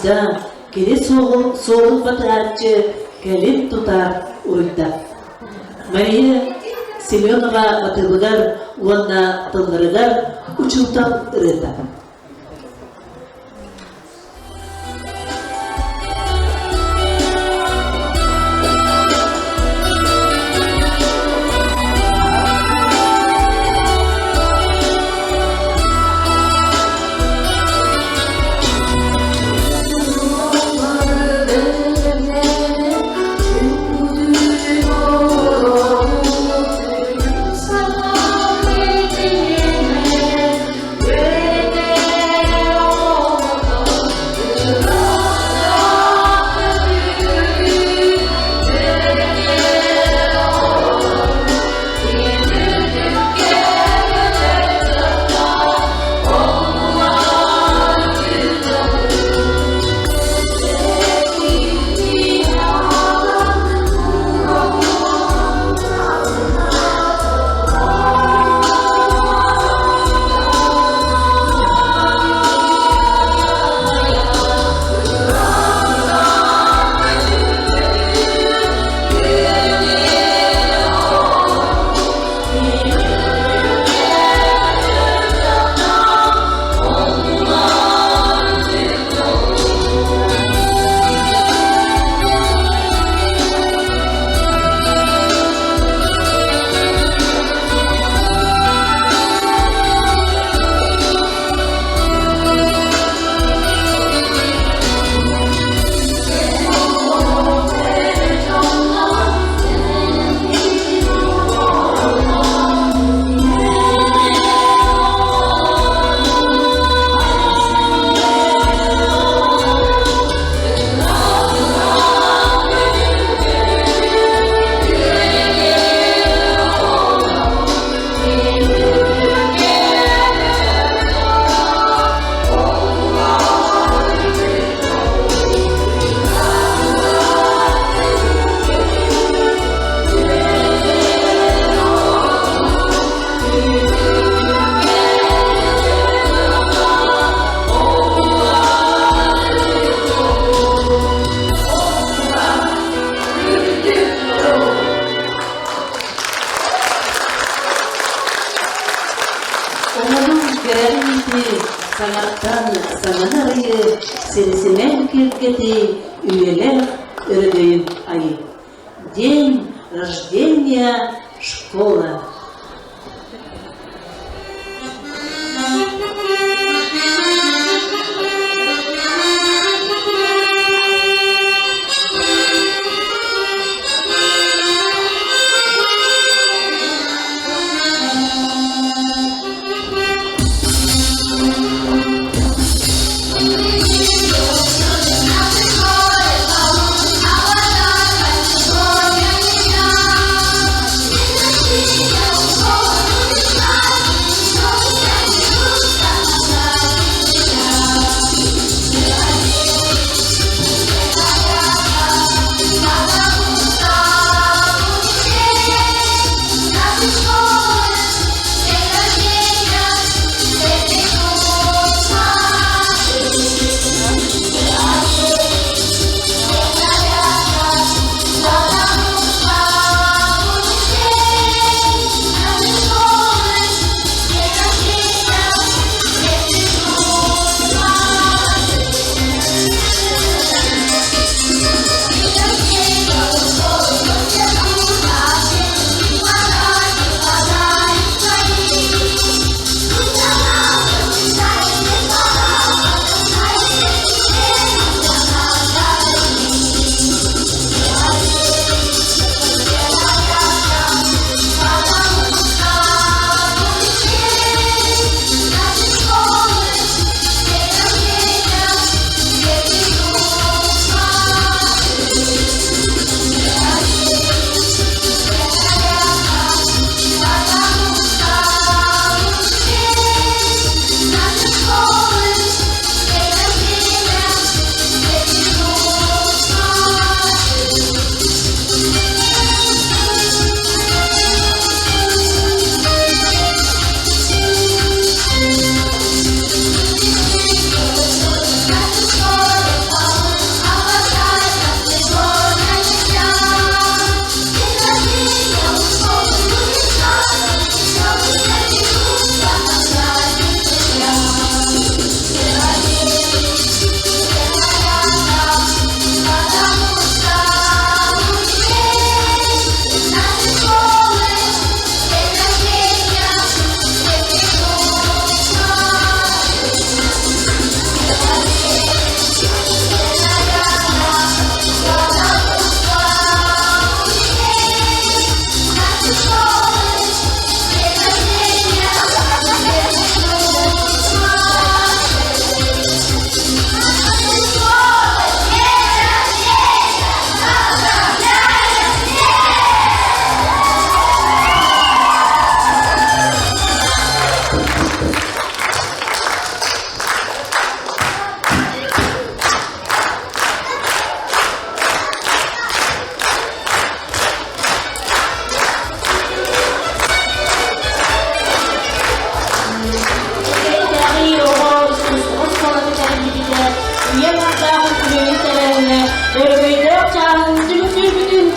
Soğukta kere soğuk batarçı gelip tutar uyda. Maria Semyonova batılıgar vanda tınırıgar uçultan ırıda. Sananarıyı serisimen kirketi üyeler ürünün ayı. День рождения школы. Yeah.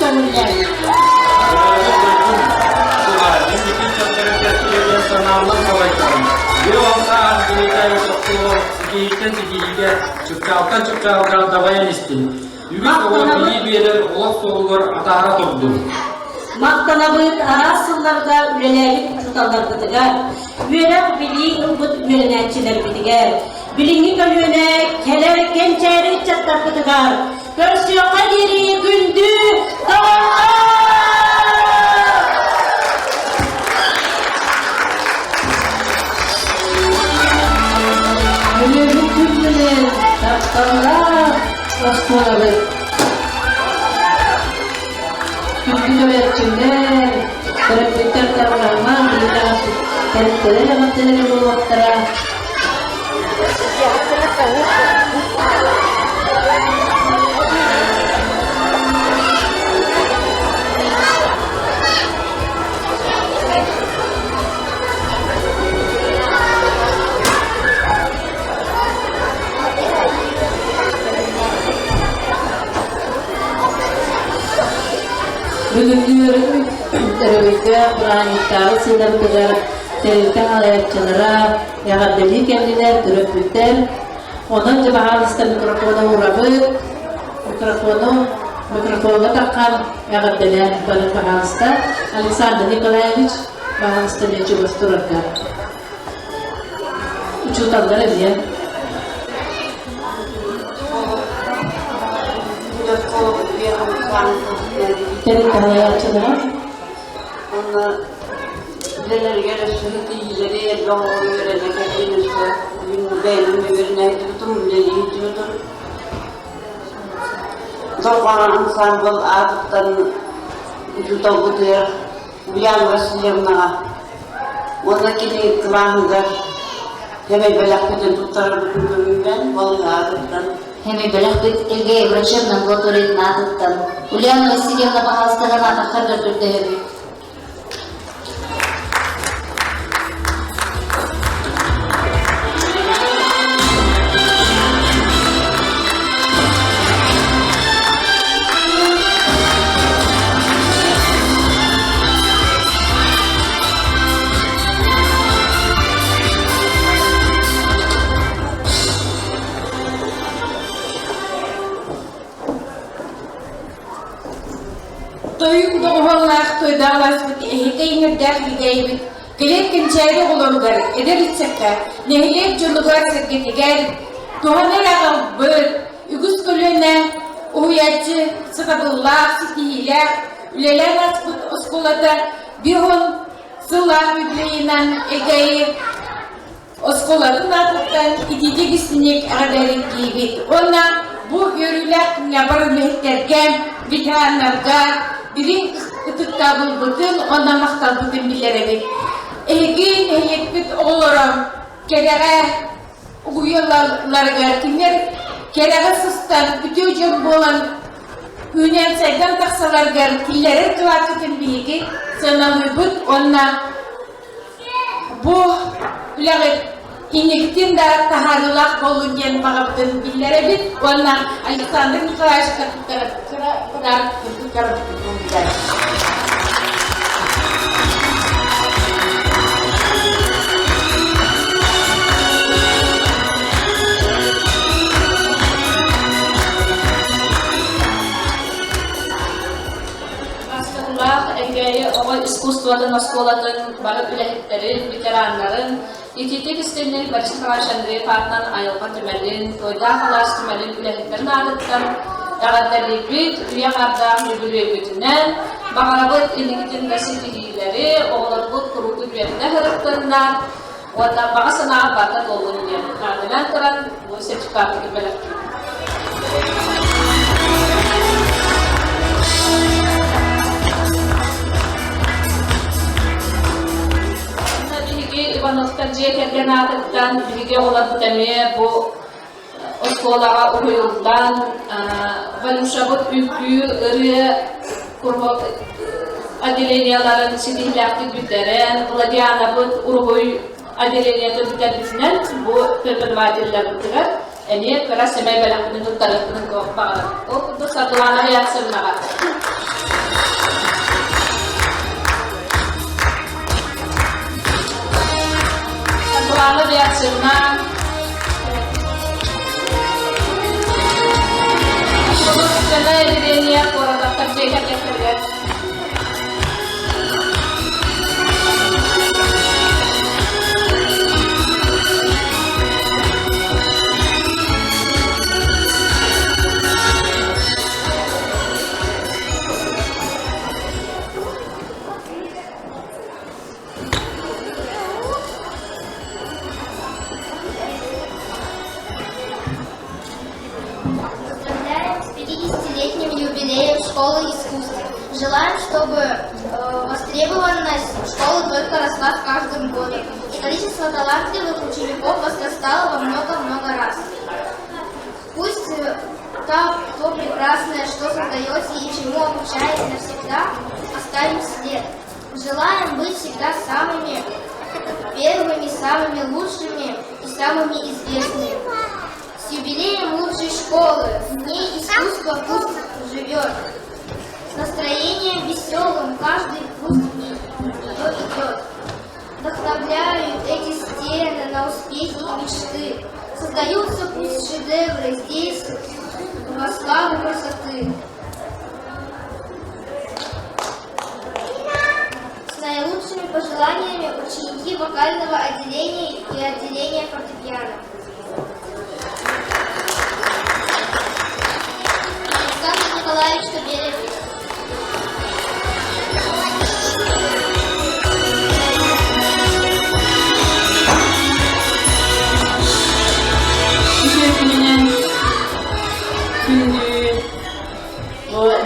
kömürler. Maktanabıt arasınlarda üleleri tutanlar bitiger. Üyeler biliğin ımbıt üyelenetçiler bitiger. Bilingi bölüğüne keler gençeri çatlar bitiger. Görsüyoka geri gündü dağlar. Üyeleri tümlünün taptanlar osmanabıt. Çünkü öğretmenler, öğretmenler tarafından biraz karakterler amateler bu vakitlara. Bugün diyorum, teröriste Kur'an iftarı sınırlıdır. Teröristen alayakçılara yağdeli kendiler, teröristler. Onun cevabında mikrofona uğrabı, mikrofona takan yağdeliler bana bahasta. Alexander Nikolaevich bahasta nece basturarlar. Uçutanlar diye. Terörist alayakçılara. Onlar neler yarışını iyileri doğru öğrenerek gelirse benim birbirine tutum bile yitiyordur. Zorbanan ensemble adıktan vücuda budur, uyan vasiyemna. Ondakini kılandır. Hemen belakbeten tutarım ben, vallahi adıktan. Hemen belakbet ilge врачебном лаборатории надыктан. Ульяна Васильевна bahastana надыктар дөрдө hemen. Toyuk doğulanlar toydağlaştık, ehiteyinir dergigeydik. Gelek kinçeri olurlar, eder içsekler, nehlek cunlugar sergetiger, doğaner ağam böl, ügüs kölüne, uyacı, sıkabıllar, sikihiler, üleler aspıt oskulada, bihon, sıllar bibliğinden egeyi, oskuladın atıktan, itici gisinik ağaberin gibi. Ona bu yürüler yabar mehterken, bitahanlarga, birin ıtıktabıl bütün, ona maktal bütün bilerek. Egin ehiyetbit olurum, kerege uyularlarga kimler, kerege sıstan, bütücüm bolan, hünen saydan taksalarga killere kıvakıtın bilgi, sana hübüt, ona bu ülağıt İniktin de taharulak bolunjen bağıptın billere bit, ona Alexander Nikolaevich kadar o iskustvadan, oskoladan, balık bileklerin, veteranların, İtitik istenleri Barışın Kavaşandri Partnan Ayılpa Tümelin, Toyda Halas Tümelin bileklerin adıttan, Yağadları bit, Rüyakarda Mübülüye bütünen, Bağırabıt İnikitin gazetecileri, Oğlarbut Kurutu Güvenine hırıktırlar, Oda Bağısına Batat olun diye. Kardilen kıran bu sertifikatı gibi Ivanov'tan cekergen adıktan bilgi olan temeye bu oskolağa uyuldan valuşabıt ülküyü ırı kurmak adileniyaların sidihlaklı büteren Vladiyanabıt uruhuy adileniyatı büterdisinden bu perpervadiller bütürer eniye kara semay belakının tarafının bağlı. O kudu satılana yatsırmağa. Ağlı reaksiyonlar. Bunu sana edireniye orada tercih ettiler. Поздравляем с 50-летним юбилеем школы искусств. Желаем, чтобы востребованность школы только росла с каждым годом, и количество талантливых учеников возрастало во много-много раз. Пусть то прекрасное, что создаете и чему обучаете, навсегда оставим след. Желаем быть всегда самыми первыми, самыми лучшими и самыми известными. С юбилеем лучшей школы, в ней искусство пусть живет. С настроением веселым каждый пусть в нее идет. Вдохновляют эти стены на успехи и мечты. Создаются пусть шедевры здесь, во славу красоты. С наилучшими пожеланиями ученики вокального отделения и отделения фортепиано. Александр Николаевич Табелев.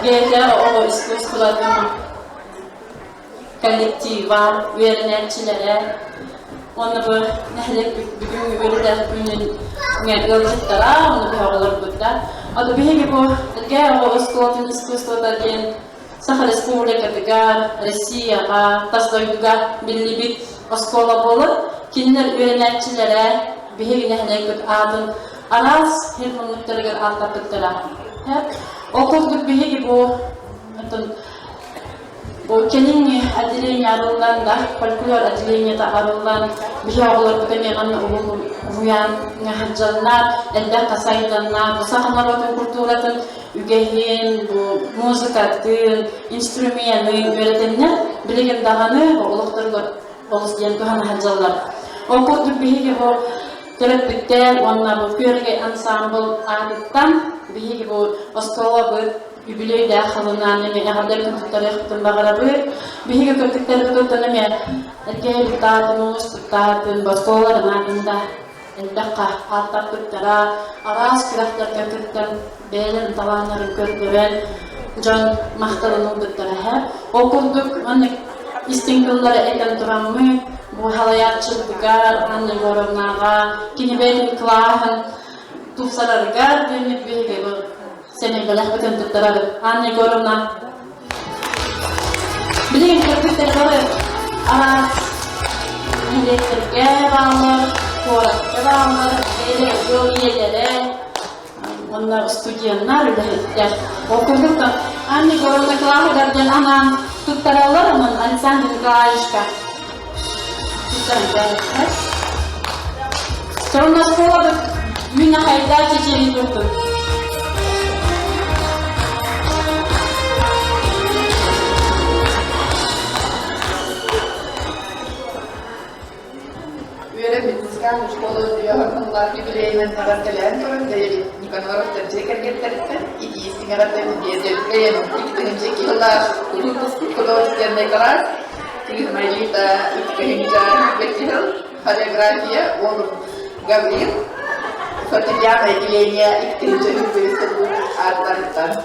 Gece o iskustların kollektiva, öğrenençilere, onu bu nehlek bugün öğreder günün öğrencilere, onu bir havalar burada. Adı bir gibi bu, gece o iskustların Saha Respublika'da, Rusya'da, Tasdayı'da belli bir oskola bulup, kinler öğrenençilere bir gibi nehlek adın aras her bunlukları atlatıklara. Okulduk bir gibi bu kenin adilini arılan da, folklor adilini de arılan bir oğullar bu demeğanı uyan haccanlar, elde kasaydanlar, bu sahanların kulturatın, ügehin, bu müzikatın, instrümanın öğretenler, bilgin dağını, oğuluklarlar, oğuluklarlar, kuhan haccanlar. Okuduk bir gibi Terap bitter, onlar bu körge ensemble adıttan, bir bu oskola bu jubiley dağılınan neme ağırlar kontukları bağıra bir kontukları tutan neme erkeğe tutatımız tutatın oskolaların adında eldakka atak tuttara aras kırahtar kökütten beylerin tavanların körgören can mahtalının tuttara hep okurduk anne istinkılları eken duramı bu halayatçılıklar, anne yorumlara, kini benim klahen tufsalargar denip bir gibi seni belah bütün tutturalım. Anne yorumlar. Bilin köpükleri aras elektrike bağlar, kurakta bağlar, yol yerlere, onlar stüdyenler öyle ettiler. Okuduk da anne yorumlar klahen derken anan tutturalım ama Alexander Nikolaevich Sonra şkola günü hayda çeçeğini tuttum. Öğretmenizden şkola diyorlar ki bileymen karakterlerin görüntüleri Nikanor tercih kergetlerse iki istigaratlarını diyebilirken iki yıllar kulüplerine kadar Marita Ikhinja Betihel, хореография, он Гаврил, фортепиано отделение Ikhinja Betihel, Артан.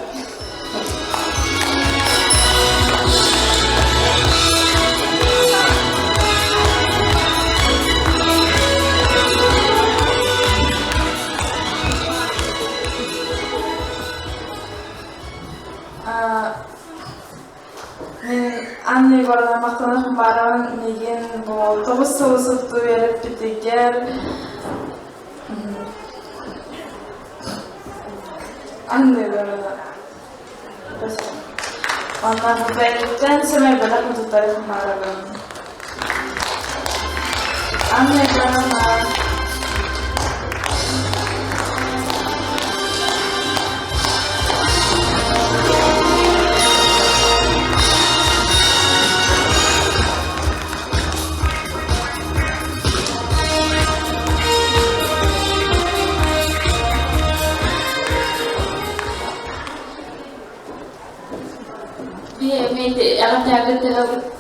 Anne gorda maqtanaq baran negen bu to'g'ri so'zibdi berib bitigar. Anne gorda. Ona bu belirten semay bela kututarif maragan. Анна Ивановна.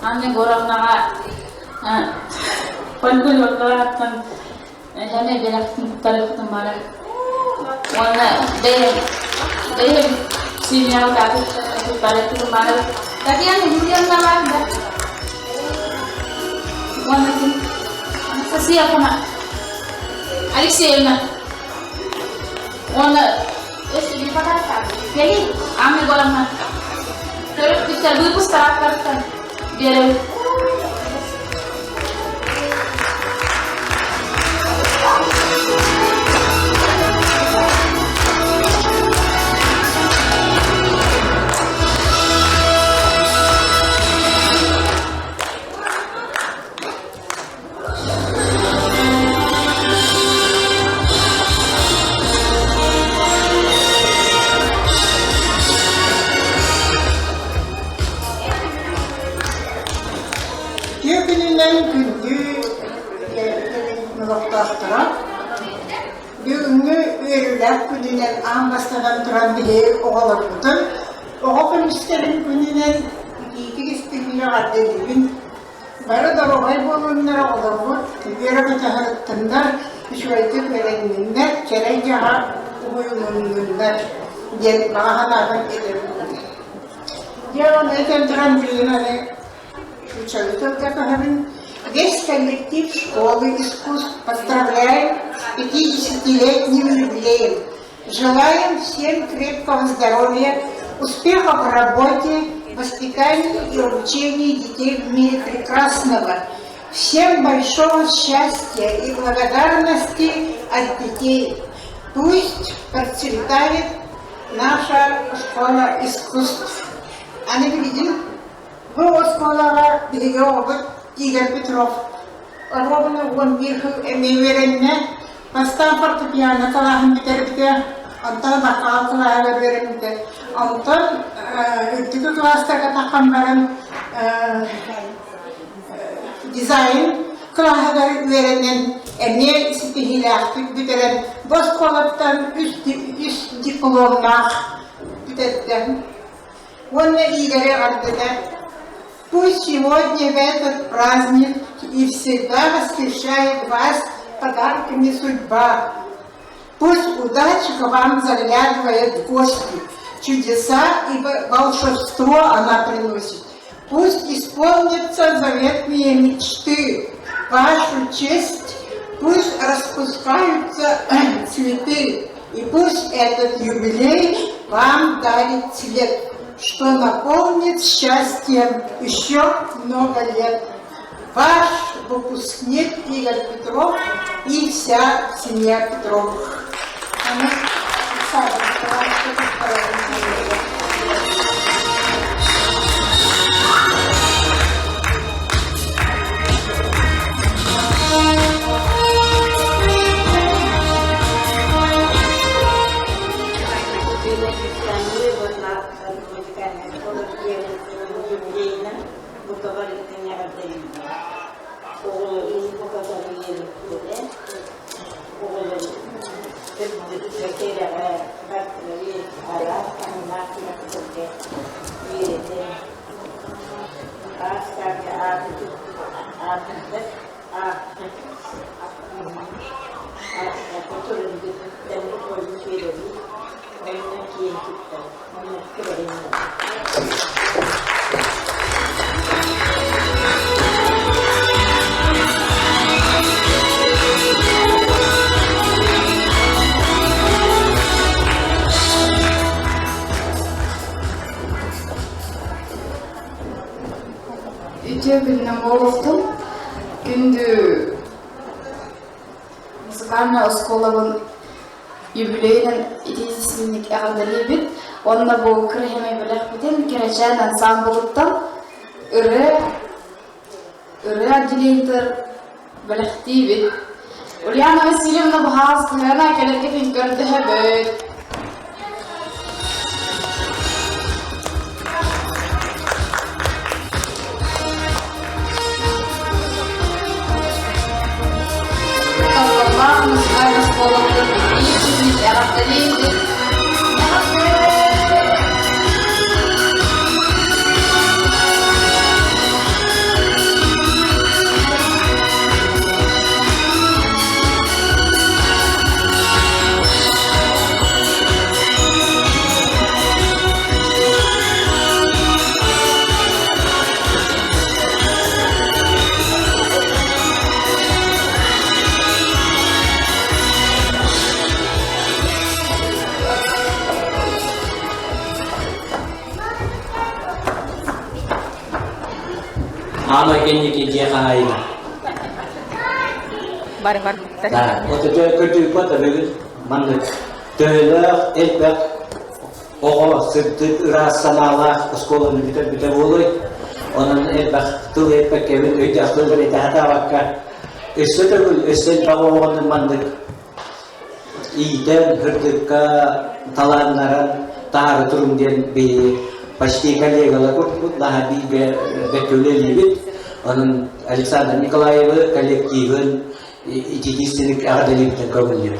Anne gorang naga pankul waktu kan hanya jelas tarik temara warna deh sini aku tarik temara tapi yang kemudian naga ada warna ini siapa nak Alik siapa warna di mana jadi ame gorang naga terus kita dulu start kan biar Ambassadan turan bile oğlar tutun. Oğlan işlerin gününden iki istiklal adedin. Bara da rohay bolunlara olur bu. Yere bir tahattınlar. Şöyle verenler kerence ha uyumunlar. Gel bahalardan edelim. Ya neden turan bile şu çalıştırdık habin. Весь коллектив школы искусств поздравляем с 50-летним юбилеем. Желаем всем крепкого здоровья, успехов в работе, воспитании и обучении детей в мире прекрасного. Всем большого счастья и благодарности от детей. Пусть процветает наша школа искусств. Они видят, вы школа Игорь Петров. Ровно он вверху эмиверенне, постав фортепиано калахын битерипте, антон бакал калахы беремте. Антон үтүкү класстарга таккан баран дизайн калахы беренен эмне ситихилактык битерен бос колоптан үст дипломнах битеттен. Он Игорь ардыда. Пусть сегодня в этот праздник и всегда восхищает вас подарками судьба. Пусть удача к вам заглядывает в гости. Чудеса и волшебство она приносит. Пусть исполнятся заветные мечты. Вашу честь пусть распускаются цветы. И пусть этот юбилей вам дарит цвет, что наполнит счастьем еще много лет. Ваш выпускник Игорь Петров и вся семья Петровых. Музыкальная школа юбилейный идейный эгардалибит. Он на был крахимый беляхбитен керачан ансамбльтан ыры отделейтер бөлектибит. Ульяна Васильевна Бухарская келерге финкердеhe бөт. Татарлар музыкальный школа Берлин, Эрахталин, Ama kendi dia kahayna. Бар. Oto kötü pata böyle manlık. Töyler elbet oğul sırtı rassamalar skolunu biter oluyor. Onun elbet tül elbet kevin öyle akıllı bir tahta vakka. Üstün bağımlının manlık. İyiden hırtıkka talanlara tarih durum diyen bir почти коллега daha bir beköleliydi. Onun Alexander Nikolayev kollektivin iki kişilik adalipten kabul ediyor.